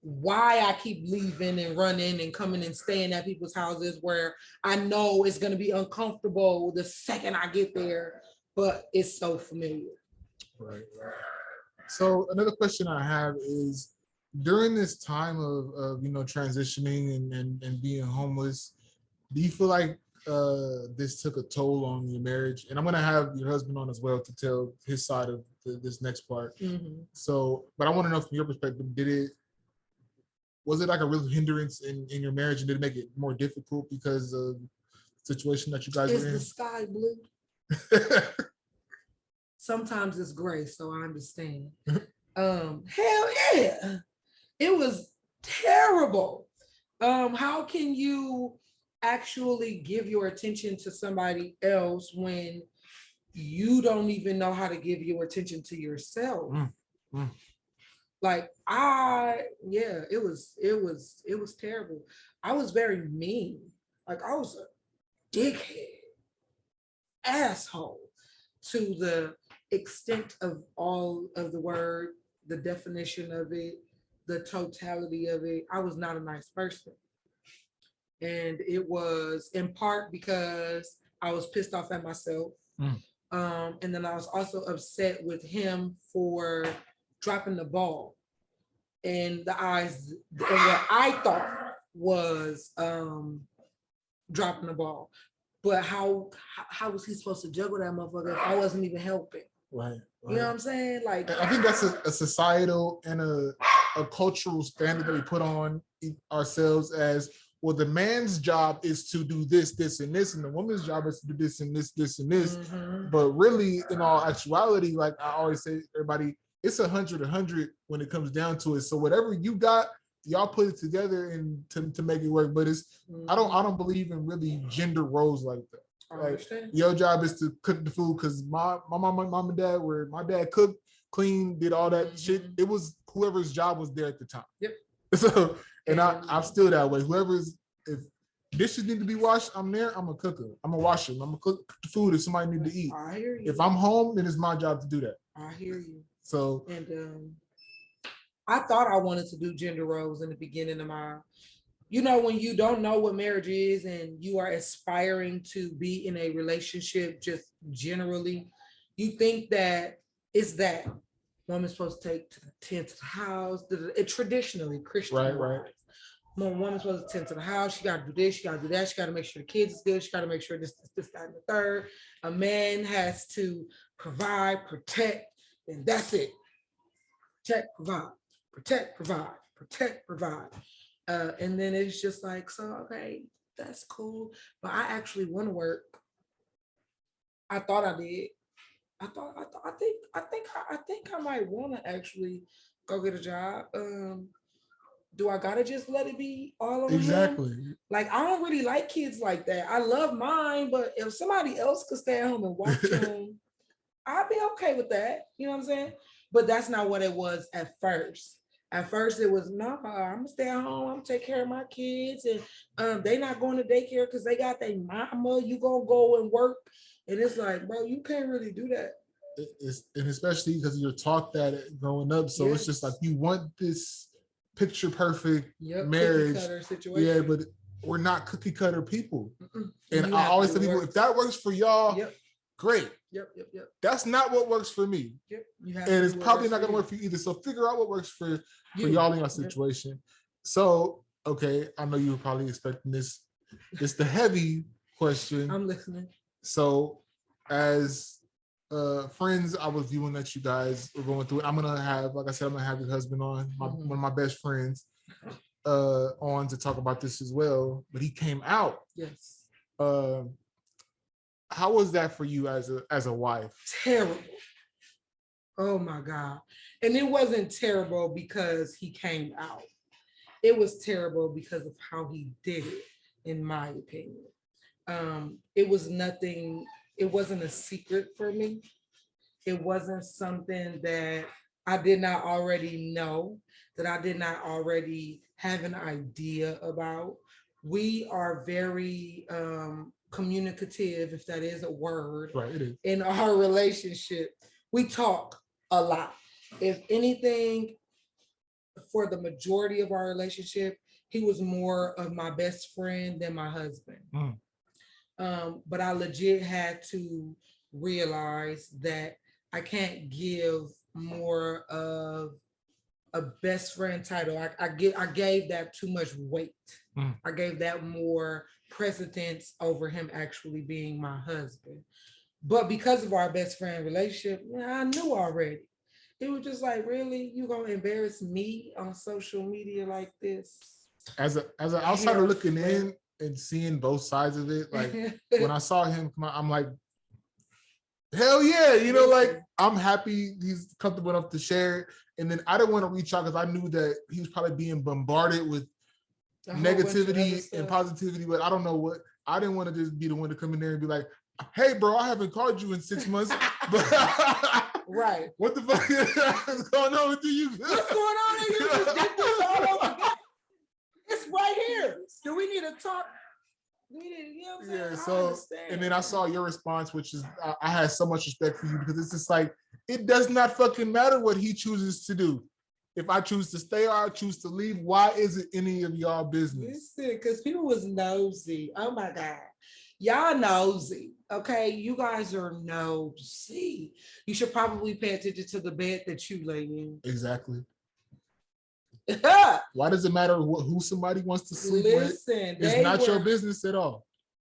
why I keep leaving and running and coming and staying at people's houses where I know it's going to be uncomfortable the second I get there, but it's so familiar. Right. So another question I have is, during this time of transitioning and being homeless, do you feel like this took a toll on your marriage? And I'm going to have your husband on as well to tell his side of this next part. So, but I want to know from your perspective, was it like a real hindrance in your marriage, and did it make it more difficult because of the situation that you guys were in? Is the sky blue? Sometimes it's gray, so I understand. Hell yeah. It was terrible. How can you actually give your attention to somebody else when you don't even know how to give your attention to yourself. Like it was terrible. I was very mean. Like I was a dickhead, asshole to the extent of all of the word, the definition of it, the totality of it. I was not a nice person. And it was in part because I was pissed off at myself. And then I was also upset with him for dropping the ball in the eyes of what I thought was dropping the ball. But how was he supposed to juggle that motherfucker if I wasn't even helping? Right. You know what I'm saying? Like, I think that's a societal and a cultural standard that we put on ourselves as, well, the man's job is to do this, this, and this, and the woman's job is to do this and this, this, and this. But really, in all actuality, like I always say, everybody, it's 100 when it comes down to it. So whatever you got, y'all put it together and to make it work. But it's I don't believe in really gender roles like that. Like, your job is to cook the food, because my mom and dad were, my dad cooked, cleaned, did all that shit. It was whoever's job was there at the time. Yep. So, and I'm still that way. If dishes need to be washed, I'm there. I'm a cooker. I'm a washer. I'm gonna cook the food if somebody need to eat. I hear you. If I'm home, then it's my job to do that. I hear you. So, and I thought I wanted to do gender roles in the beginning of my, you know, when you don't know what marriage is and you are aspiring to be in a relationship, just generally, you think that it's that woman's supposed to tend to the house. It traditionally Christian, right. Woman's supposed to tend to the house. She got to do this. She got to do that. She got to make sure the kids is good. She got to make sure this, that, and the third. A man has to provide, protect, and that's it. Protect, provide, protect, provide, protect, provide. And then it's just like, so, okay, that's cool. But I actually want to work. I thought I did. I think I might want to actually go get a job. Do I gotta just let it be all on exactly him? Like, I don't really like kids like that. I love mine, but if somebody else could stay at home and watch them, I'd be okay with that. You know what I'm saying? But that's not what it was at first. At first, it was, no, I'm gonna stay at home. I'm gonna take care of my kids, and they not going to daycare because they got their mama. You gonna go and work, and it's like, bro, you can't really do that. And especially because you're taught that growing up, so It's just like you want this picture perfect marriage situation. Yeah, but we're not cookie cutter people. And I always tell people, if that works for y'all, great. Yep. That's not what works for me. And it's probably not going to work for you either. So figure out what works for y'all in your situation. So, okay, I know you were probably expecting this. It's the heavy question. I'm listening. So, as friends, I was viewing that you guys were going through it. I'm gonna have your husband on, one of my best friends, on to talk about this as well. But he came out. Yes. How was that for you as a wife? Terrible. Oh my God. And it wasn't terrible because he came out. It was terrible because of how he did it, in my opinion. It was nothing. It wasn't a secret for me. It wasn't something that I did not already know, that I did not already have an idea about. We are very communicative, if that is a word, right, it is. In our relationship. We talk a lot. If anything, for the majority of our relationship, he was more of my best friend than my husband. But I legit had to realize that I can't give more of a best friend title. I gave that too much weight. I gave that more precedence over him actually being my husband. But because of our best friend relationship, I knew already. It was just like, really, you gonna embarrass me on social media like this? As an outsider looking in and seeing both sides of it, like when I saw him come out, I'm like, hell yeah, like I'm happy he's comfortable enough to share it. And then I didn't want to reach out because I knew that he was probably being bombarded with negativity and positivity, but I don't know what. I didn't want to just be the one to come in there and be like, "Hey, bro, I haven't called you in 6 months." Right. What the fuck is going on with you? What's going on in you? Just get this all over. It's right here. Do we need to talk? You know what I'm saying? Yeah, so and then I saw your response, which is I had so much respect for you because it's just like it does not fucking matter what he chooses to do. If I choose to stay or I choose to leave, why is it any of y'all business? Listen, because people was nosy. Oh my God. Y'all nosy. Okay. You guys are nosy. You should probably pay attention to the bed that you lay in. Exactly. Why does it matter who somebody wants to sleep with? It's not your business at all.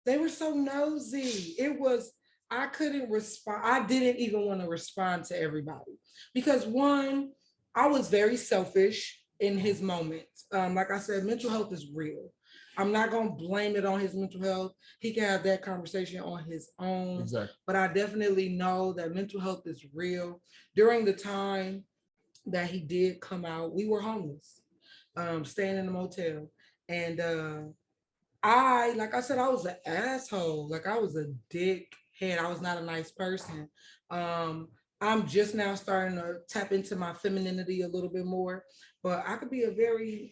They were so nosy. It was, I couldn't respond. I didn't even want to respond to everybody because one, I was very selfish in his moments. Like I said, mental health is real. I'm not going to blame it on his mental health. He can have that conversation on his own. Exactly. But I definitely know that mental health is real. During the time that he did come out, we were homeless, staying in a motel. And like I said, I was an asshole. Like I was a dickhead. I was not a nice person. I'm just now starting to tap into my femininity a little bit more, but I could be real,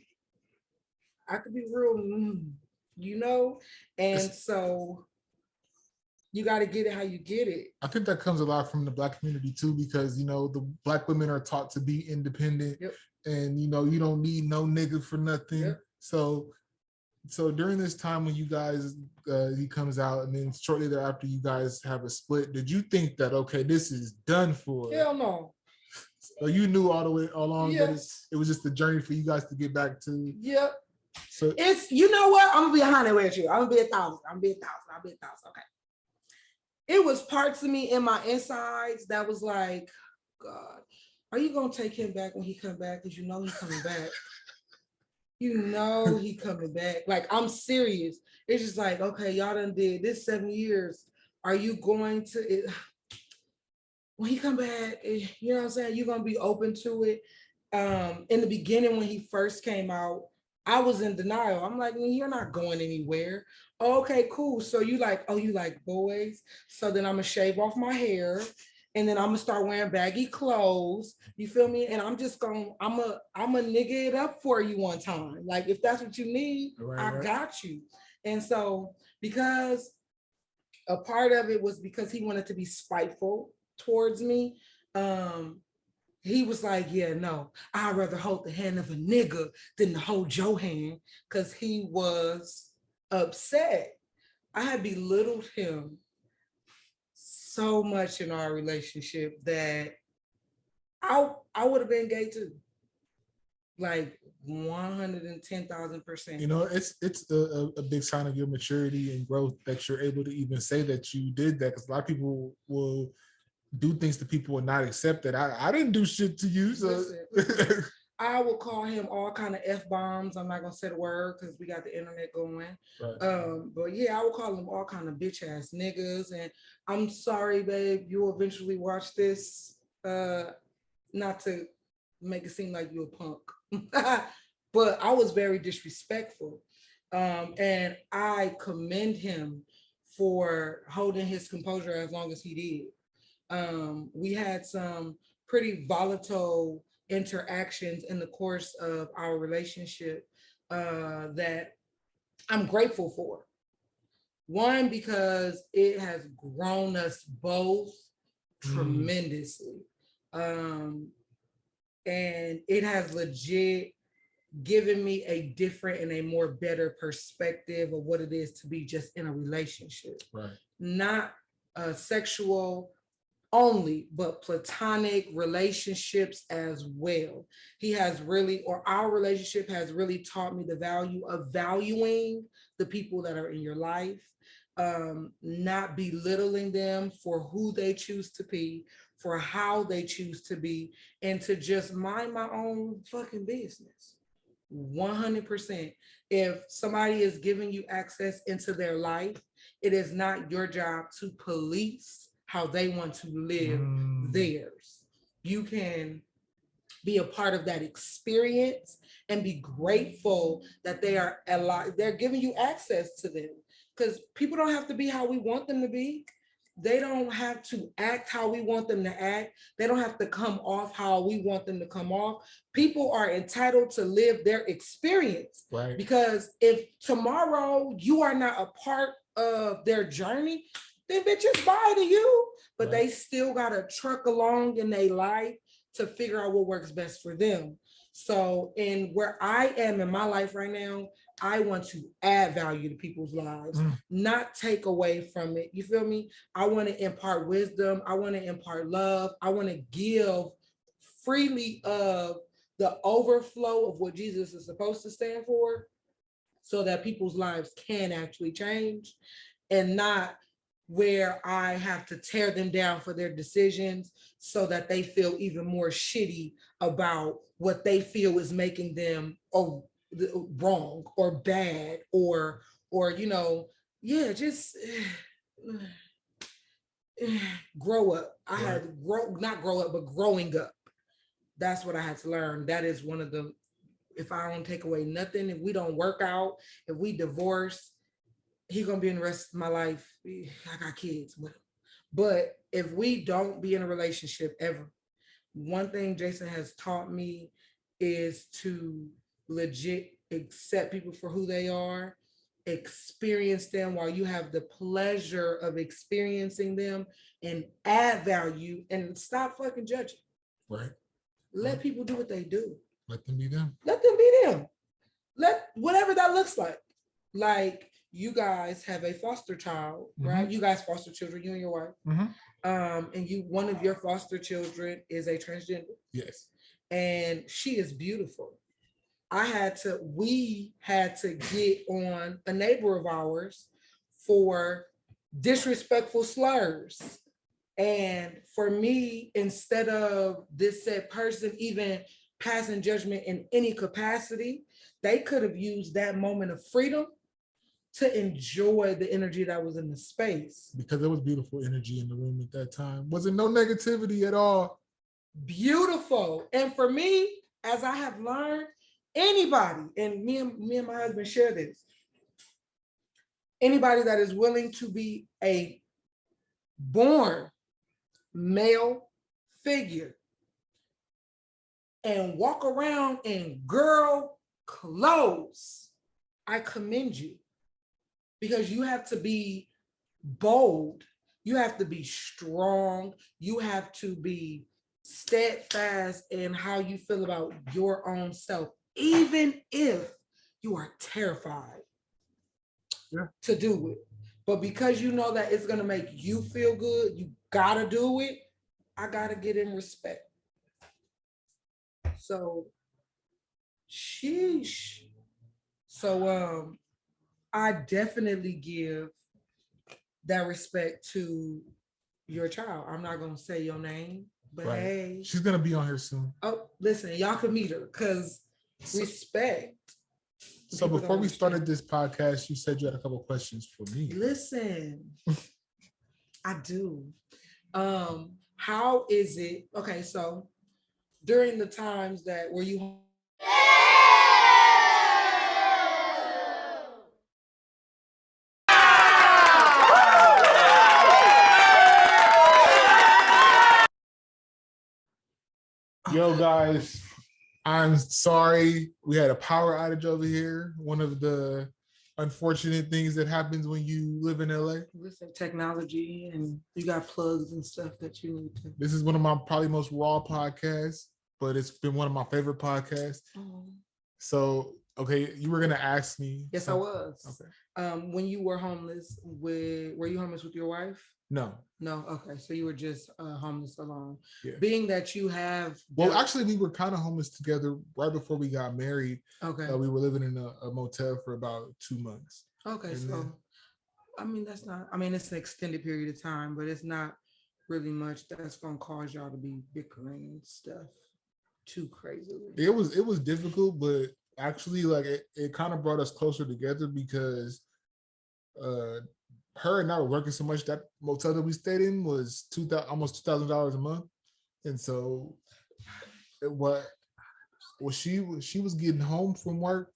you know? And so you got to get it how you get it. I think that comes a lot from the Black community too, because, you know, the Black women are taught to be independent. Yep. And, you know, you don't need no nigga for nothing. Yep. So during this time when you guys, he comes out and then shortly thereafter you guys have a split, did you think that, okay, this is done for? Hell no. So you knew all along yes. that it was just a journey for you guys to get back to. Yep. So it's, you know what? I'm gonna be 100 with you. I'm gonna be 1,000. Okay. It was parts of me in my insides that was like, God, are you gonna take him back when he come back? Because you know he's coming back. You know he coming back. Like, I'm serious. It's just like, okay, y'all done did this 7 years. Are you going to, when he come back, you know what I'm saying? You're going to be open to it. In the beginning, when he first came out, I was in denial. I'm like, you're not going anywhere. Okay, cool. So you like boys. So then I'm going to shave off my hair. And then I'm gonna start wearing baggy clothes. You feel me? And I'm a nigga it up for you one time. Like, if that's what you need, I got you. And so, because a part of it was because he wanted to be spiteful towards me, he was like, yeah, no, I'd rather hold the hand of a nigga than to hold your hand, because he was upset. I had belittled him so much in our relationship that I would have been gay too, like 110,000%. You know, it's a big sign of your maturity and growth that you're able to even say that you did that, because a lot of people will do things to people and not accept that. I didn't do shit to you. So listen. I will call him all kind of F-bombs. I'm not gonna say the word because we got the internet going. Right. But yeah, I will call him all kind of bitch ass niggas. And I'm sorry, babe, you'll eventually watch this. Not to make it seem like you're a punk. But I was very disrespectful. And I commend him for holding his composure as long as he did. We had some pretty volatile interactions in the course of our relationship that I'm grateful for. One, because it has grown us both tremendously. And it has legit given me a different and a more better perspective of what it is to be just in a relationship. Right. Not sexual only, but platonic relationships as well. He has really, or our relationship has really taught me the value of valuing the people that are in your life, not belittling them for who they choose to be, for how they choose to be, and to just mind my own fucking business. 100%. If somebody is giving you access into their life, it is not your job to police how they want to live theirs. You can be a part of that experience and be grateful that they're giving you access to them. Because people don't have to be how we want them to be. They don't have to act how we want them to act. They don't have to come off how we want them to come off. People are entitled to live their experience. Right. Because if tomorrow you are not a part of their journey, then bitches bye to you. But they still got to truck along in their life to figure out what works best for them. So in where I am in my life right now, I want to add value to people's lives, not take away from it. You feel me? I want to impart wisdom. I want to impart love. I want to give freely of the overflow of what Jesus is supposed to stand for, so that people's lives can actually change, and not where I have to tear them down for their decisions so that they feel even more shitty about what they feel is making them wrong or bad or just grow up. I had to not grow up, but growing up. That's what I had to learn. That is one of the, if I don't take away nothing, if we don't work out, if we divorce, he's gonna be in the rest of my life. I got kids with him. But if we don't be in a relationship ever, one thing Jason has taught me is to legit accept people for who they are, experience them while you have the pleasure of experiencing them, and add value, and stop fucking judging. Right. Let people do what they do. Let them be them. Let them be them. Let whatever that looks like. Like, you guys have a foster child, right? You guys foster children, you and your wife. And one of your foster children is a transgender. Yes. And she is beautiful. We had to get on a neighbor of ours for disrespectful slurs. And for me, instead of this said person even passing judgment in any capacity, they could have used that moment of freedom to enjoy the energy that was in the space. Because there was beautiful energy in the room at that time. Wasn't no negativity at all. Beautiful. And for me, as I have learned, anybody, and me and my husband share this, anybody that is willing to be a born male figure and walk around in girl clothes, I commend you. Because you have to be bold, you have to be strong, you have to be steadfast in how you feel about your own self, even if you are terrified to do it. But because you know that it's gonna make you feel good, you gotta do it. I gotta get in respect. So, sheesh. So, I definitely give that respect to your child. I'm not gonna say your name, but hey, she's gonna be on here soon. Oh, listen, y'all can meet her, because respect. So before we started this podcast, you said you had a couple questions for me. Listen, I do. How is it? Okay, so during the times that were you Yo, guys, I'm sorry. We had a power outage over here. One of the unfortunate things that happens when you live in LA. Listen, technology, and you got plugs and stuff that you need to. This is one of my probably most raw podcasts, but it's been one of my favorite podcasts. So, okay, you were gonna ask me. Yes, I was. Okay. When you were homeless, were you homeless with your wife? No. Okay. So you were just homeless alone. Yeah. Being that you have... Well, actually, we were kind of homeless together right before we got married. Okay. We were living in a motel for about 2 months. Okay. And so, it's an extended period of time, but it's not really much that's going to cause y'all to be bickering and stuff too crazily. It was difficult, but actually, like, it kind of brought us closer together because her and I were working so much. That motel that we stayed in was almost $2,000 a month, and so what she was getting home from work,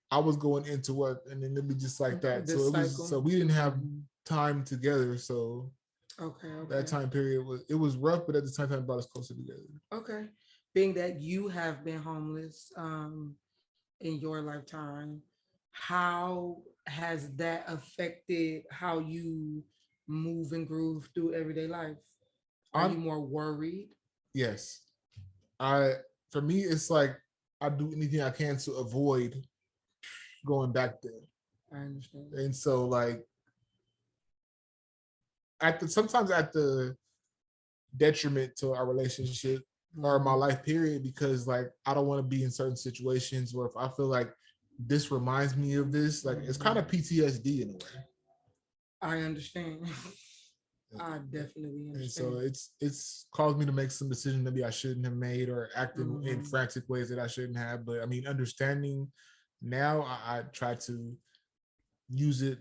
I was going into work, and then it'd be just like that. So we didn't have time together. So okay. That time period was rough, but at the same time brought us closer together. Okay. Being that you have been homeless in your lifetime, how has that affected how you move and groove through everyday life? Are you more worried? Yes. For me, it's like I do anything I can to avoid going back there. I understand. And so like sometimes at the detriment to our relationship or my life period, because like I don't want to be in certain situations where if I feel like this reminds me of this, like it's kind of PTSD in a way. I understand. I definitely understand. And so it's caused me to make some decisions maybe I shouldn't have made, or acting in frantic ways that I shouldn't have. But I mean, understanding now, I try to use it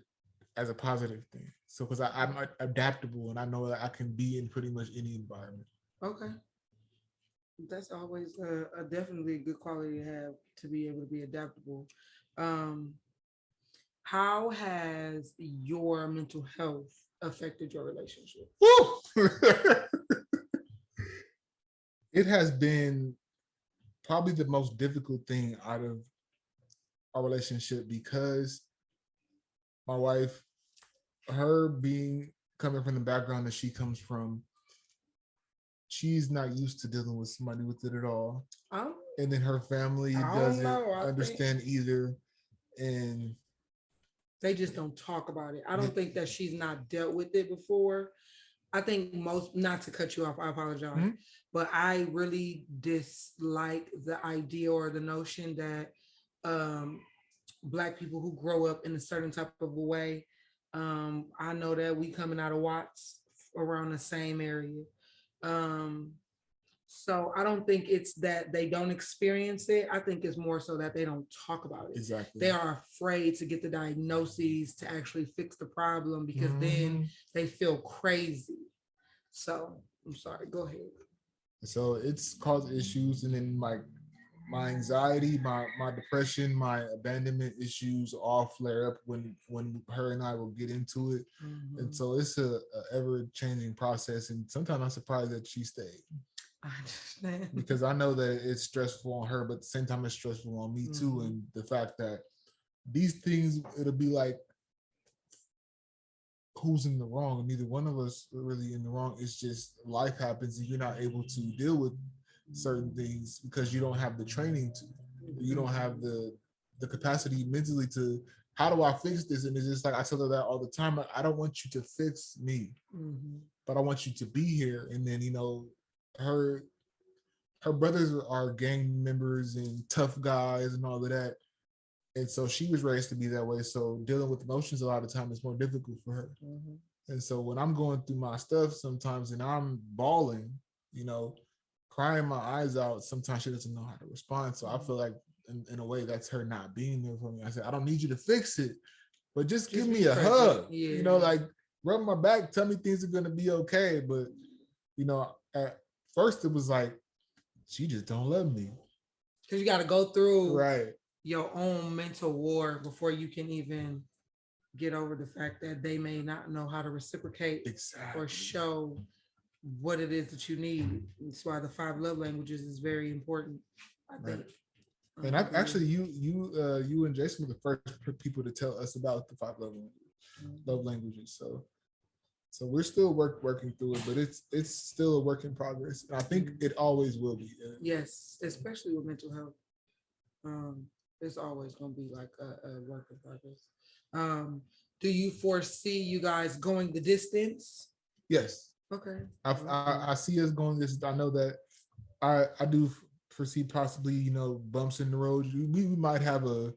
as a positive thing. So because I'm adaptable and I know that I can be in pretty much any environment. Okay. That's always a definitely a good quality to have, to be able to be adaptable. How has your mental health affected your relationship? It has been probably the most difficult thing out of our relationship, because my wife, her coming from the background that she comes from, she's not used to dealing with somebody with it at all. And then her family doesn't understand either. And they just don't talk about it. I don't think that she's not dealt with it before. I think not to cut you off, I apologize, but I really dislike the idea or the notion that Black people who grow up in a certain type of a way, I know that we coming out of Watts around the same area. So I don't think it's that they don't experience it. I think it's more so that they don't talk about it. Exactly. They are afraid to get the diagnoses to actually fix the problem, because then they feel crazy. So I'm sorry, go ahead. So it's caused issues, and then like my anxiety, my depression, my abandonment issues all flare up when her and I will get into it. And so it's a ever changing process, and sometimes I'm surprised that she stayed. I understand. Because I know that it's stressful on her, but at the same time it's stressful on me too. And the fact that these things, it'll be like, who's in the wrong? And neither one of us are really in the wrong. It's just life happens and you're not able to deal with certain things because you don't have the training to. You don't have the capacity mentally to, how do I fix this? And it's just like I tell her that all the time. I don't want you to fix me, but I want you to be here. And then, you know, her brothers are gang members and tough guys and all of that. And so she was raised to be that way. So dealing with emotions a lot of time is more difficult for her. And so when I'm going through my stuff sometimes and I'm bawling, you know, crying my eyes out, sometimes she doesn't know how to respond. So I feel like in a way that's her not being there for me. I said, I don't need you to fix it, but just give me a hug. Yeah. You know, like rub my back, tell me things are going to be okay. But, you know, at first it was like, she just don't love me. Because you got to go through your own mental war before you can even get over the fact that they may not know how to reciprocate or show what it is that you need. That's why the 5 love languages is very important, I think. And I've actually, you and Jason were the first people to tell us about the 5 love languages. So we're still working through it, but it's still a work in progress. And I think it always will be. Yes, especially with mental health. It's always going to be like a work in progress. Do you foresee you guys going the distance? Yes. Okay. I see us going this. I know that I do foresee possibly, you know, bumps in the road. We might have a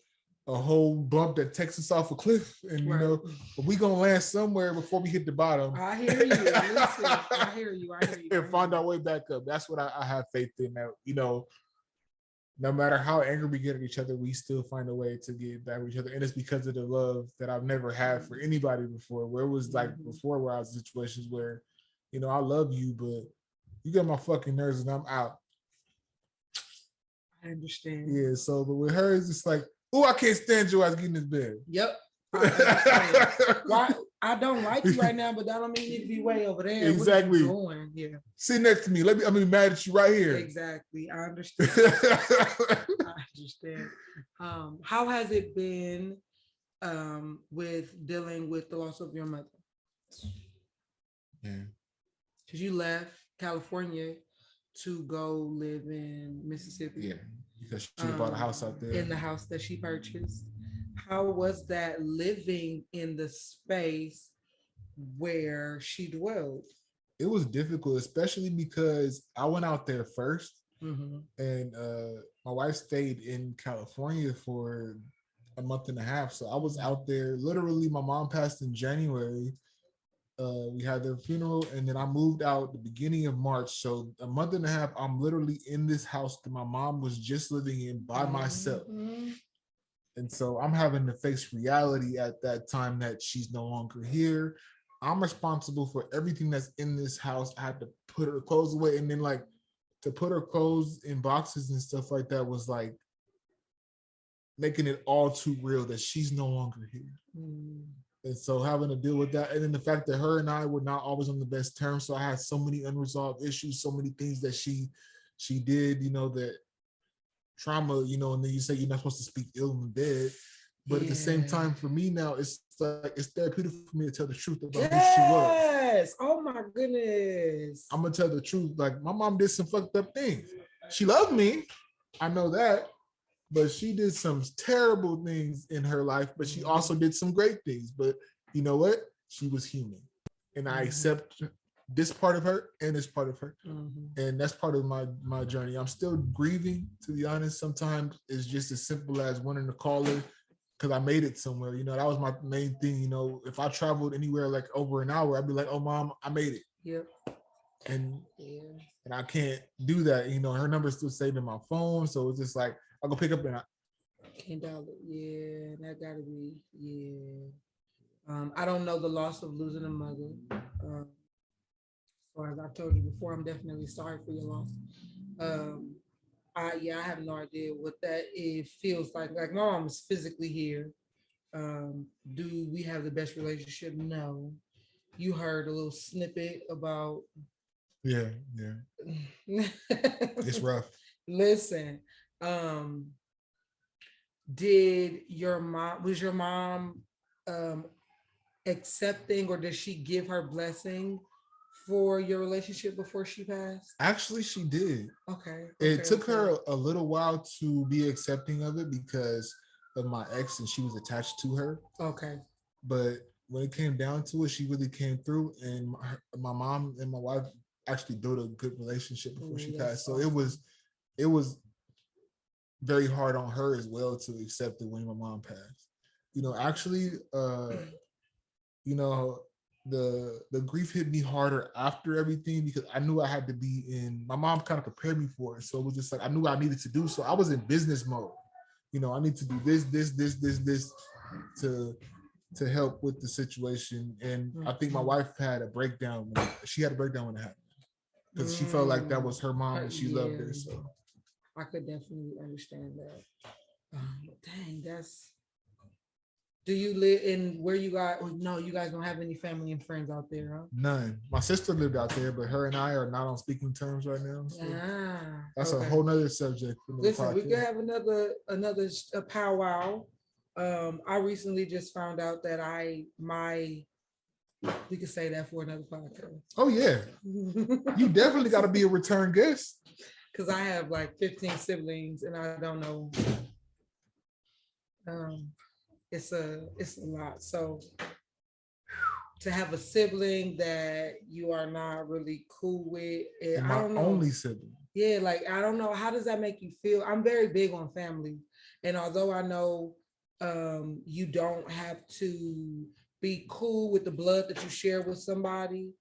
whole bump that takes us off a cliff, and you know, but we gonna land somewhere before we hit the bottom. I hear you. Listen, I hear you. And find our way back up. That's what I have faith in. That, you know, no matter how angry we get at each other, we still find a way to get back with each other. And it's because of the love that I've never had for anybody before, where it was like before, where I was in situations where, you know, I love you, but you got my fucking nerves and I'm out. I understand. Yeah, so but with her, it's just like, oh, I can't stand your ass getting in this bed. Yep. Why I don't like you right now, but that don't mean you need to be way over there. Exactly. What are you doing? Yeah. Sit next to me. I'm be mad at you right here. Exactly. I understand. I understand. How has it been with dealing with the loss of your mother? Yeah. Because you left California to go live in Mississippi. Yeah. Because she bought a house out there. In the house that she purchased. How was that living in the space where she dwelled? It was difficult, especially because I went out there first, and my wife stayed in California for a month and a half. So I was out there. Literally, my mom passed in January. We had their funeral, and then I moved out the beginning of March. So a month and a half, I'm literally in this house that my mom was just living in by myself. And so I'm having to face reality at that time that she's no longer here. I'm responsible for everything that's in this house. I had to put her clothes away, and then like to put her clothes in boxes and stuff like that was like making it all too real that she's no longer here. And so having to deal with that, and then the fact that her and I were not always on the best terms. So I had so many unresolved issues, so many things that she did, that trauma, and then you say you're not supposed to speak ill in the bed. But at the same time, for me now, it's like it's therapeutic for me to tell the truth about who she was. Yes. Oh my goodness. I'm gonna tell the truth. Like my mom did some fucked up things. She loved me. I know that. But she did some terrible things in her life, but she also did some great things. But you know what? She was human. And I accept this part of her and this part of her. And that's part of my journey. I'm still grieving, to be honest. Sometimes it's just as simple as wanting to call her because I made it somewhere. That was my main thing. If I traveled anywhere like over an hour, I'd be like, oh, Mom, I made it. Yep. And I can't do that. Her number's still saved in my phone. So it's just like, I'll go pick up and $10. Yeah, that gotta be, I don't know the loss of losing a mother. Or as I told you before, I'm definitely sorry for your loss. I have no idea what that feels like. Like my mom is physically here. Do we have the best relationship? No. You heard a little snippet about. Yeah. It's rough. Listen, was your mom accepting, or did she give her blessing for your relationship before she passed? Actually, she did. Okay. It took her a little while to be accepting of it because of my ex, and she was attached to her. Okay. But when it came down to it, she really came through, and my mom and my wife actually built a good relationship before she passed. So awesome. it was very hard on her as well to accept it when my mom passed. Actually, the grief hit me harder after everything because I knew I had to be in. My mom kind of prepared me for it, so it was just like I knew I needed to do. So I was in business mode. I need to do this to help with the situation. And I think my wife had a breakdown. She had a breakdown when it happened because she felt like that was her mom and she loved her. So I could definitely understand that. Dang, that's. Do you live in where you got? No, you guys don't have any family and friends out there, huh? None. My sister lived out there, but her and I are not on speaking terms right now. So that's a whole nother subject. Listen, we could have another powwow. I recently just found out that we could say that for another podcast. Oh yeah, you definitely got to be a return guest. Because I have like 15 siblings, and I don't know. It's a lot. So to have a sibling that you are not really cool with, and my only sibling. Yeah, like I don't know. How does that make you feel? I'm very big on family, and although I know you don't have to be cool with the blood that you share with somebody,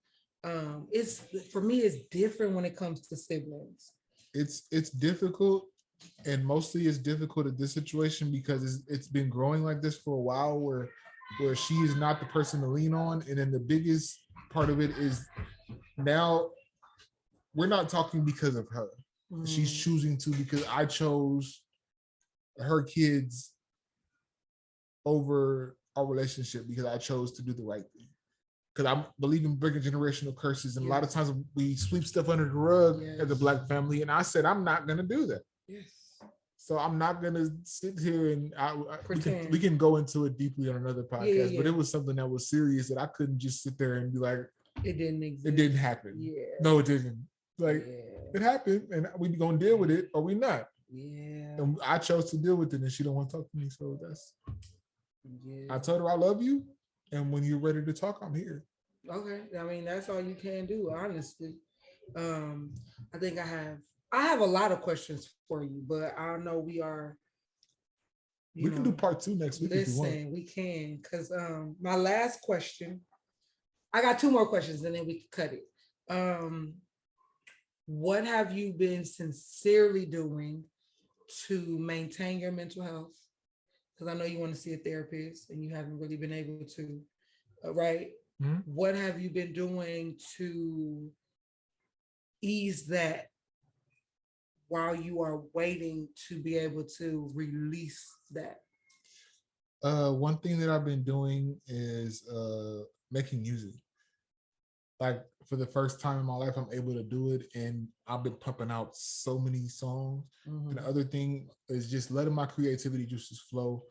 it's for me it's different when it comes to siblings. It's difficult, and mostly it's difficult in this situation because it's been growing like this for a while where she is not the person to lean on. And then the biggest part of it is now we're not talking because of her. She's choosing to, because I chose her kids over our relationship, because I chose to do the right thing. Because I believe in breaking generational curses. And a lot of times we sweep stuff under the rug as a Black family. And I said, I'm not going to do that. Yes. So I'm not going to sit here and we can go into it deeply on another podcast, but it was something that was serious that I couldn't just sit there and be like, it didn't exist. It didn't happen. Yeah. No, it didn't. Like, it happened, and we going to deal with it or we not. Yeah. And I chose to deal with it, and she don't want to talk to me. So that's, I told her I love you. And when you're ready to talk, I'm here. Okay. I mean, that's all you can do, honestly. I think I have a lot of questions for you, but I know we can do part 2 next week. Listen, if you want. We can, because my last question, I got 2 more questions and then we can cut it. What have you been sincerely doing to maintain your mental health? Because I know you want to see a therapist and you haven't really been able to, right? Mm-hmm. What have you been doing to ease that while you are waiting to be able to release that? One thing that I've been doing is making music. Like, for the first time in my life, I'm able to do it, and I've been pumping out so many songs. Mm-hmm. And the other thing is just letting my creativity juices flow.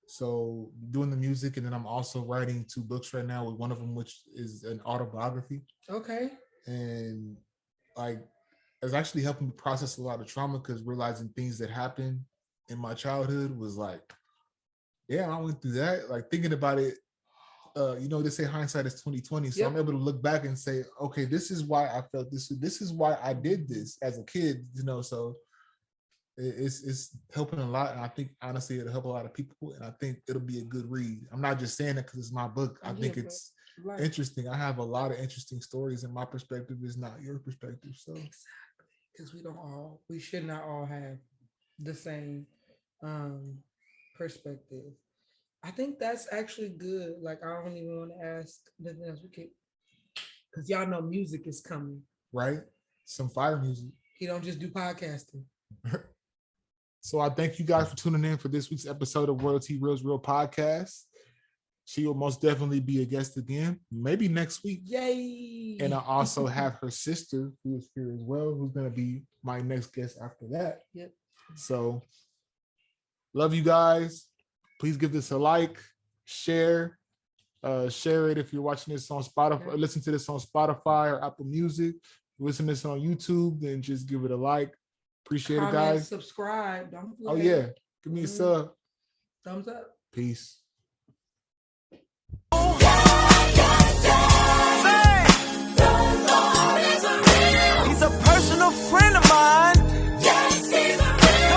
So doing the music, and then I'm also writing 2 books right now, with one of them which is an autobiography. Okay. And like, it's actually helping me process a lot of trauma, because realizing things that happened in my childhood was like, yeah, I went through that. Like, thinking about it, they say hindsight is 20/20. So I'm able to look back and say, okay, this is why I felt this. This is why I did this as a kid, so it's helping a lot. And I think, honestly, it'll help a lot of people. And I think it'll be a good read. I'm not just saying it because it's my book. I think it's interesting. I have a lot of interesting stories, and my perspective is not your perspective. So exactly, because we should not all have the same perspective. I think that's actually good. Like, I don't even want to ask nothing else. We can, because y'all know music is coming. Right? Some fire music. He don't just do podcasting. So I thank you guys for tuning in for this week's episode of Royalty Reels Real Podcast. She will most definitely be a guest again, maybe next week. Yay! And I also have her sister, who is here as well, who's going to be my next guest after that. Yep. So, love you guys. Please give this a like, share it if you're watching this on Spotify, or listen to this on Spotify or Apple Music. Listen to this on YouTube, then just give it a like. Appreciate it, guys. Subscribe. Don't forget. Oh yeah, give me a sub. Thumbs up. Peace.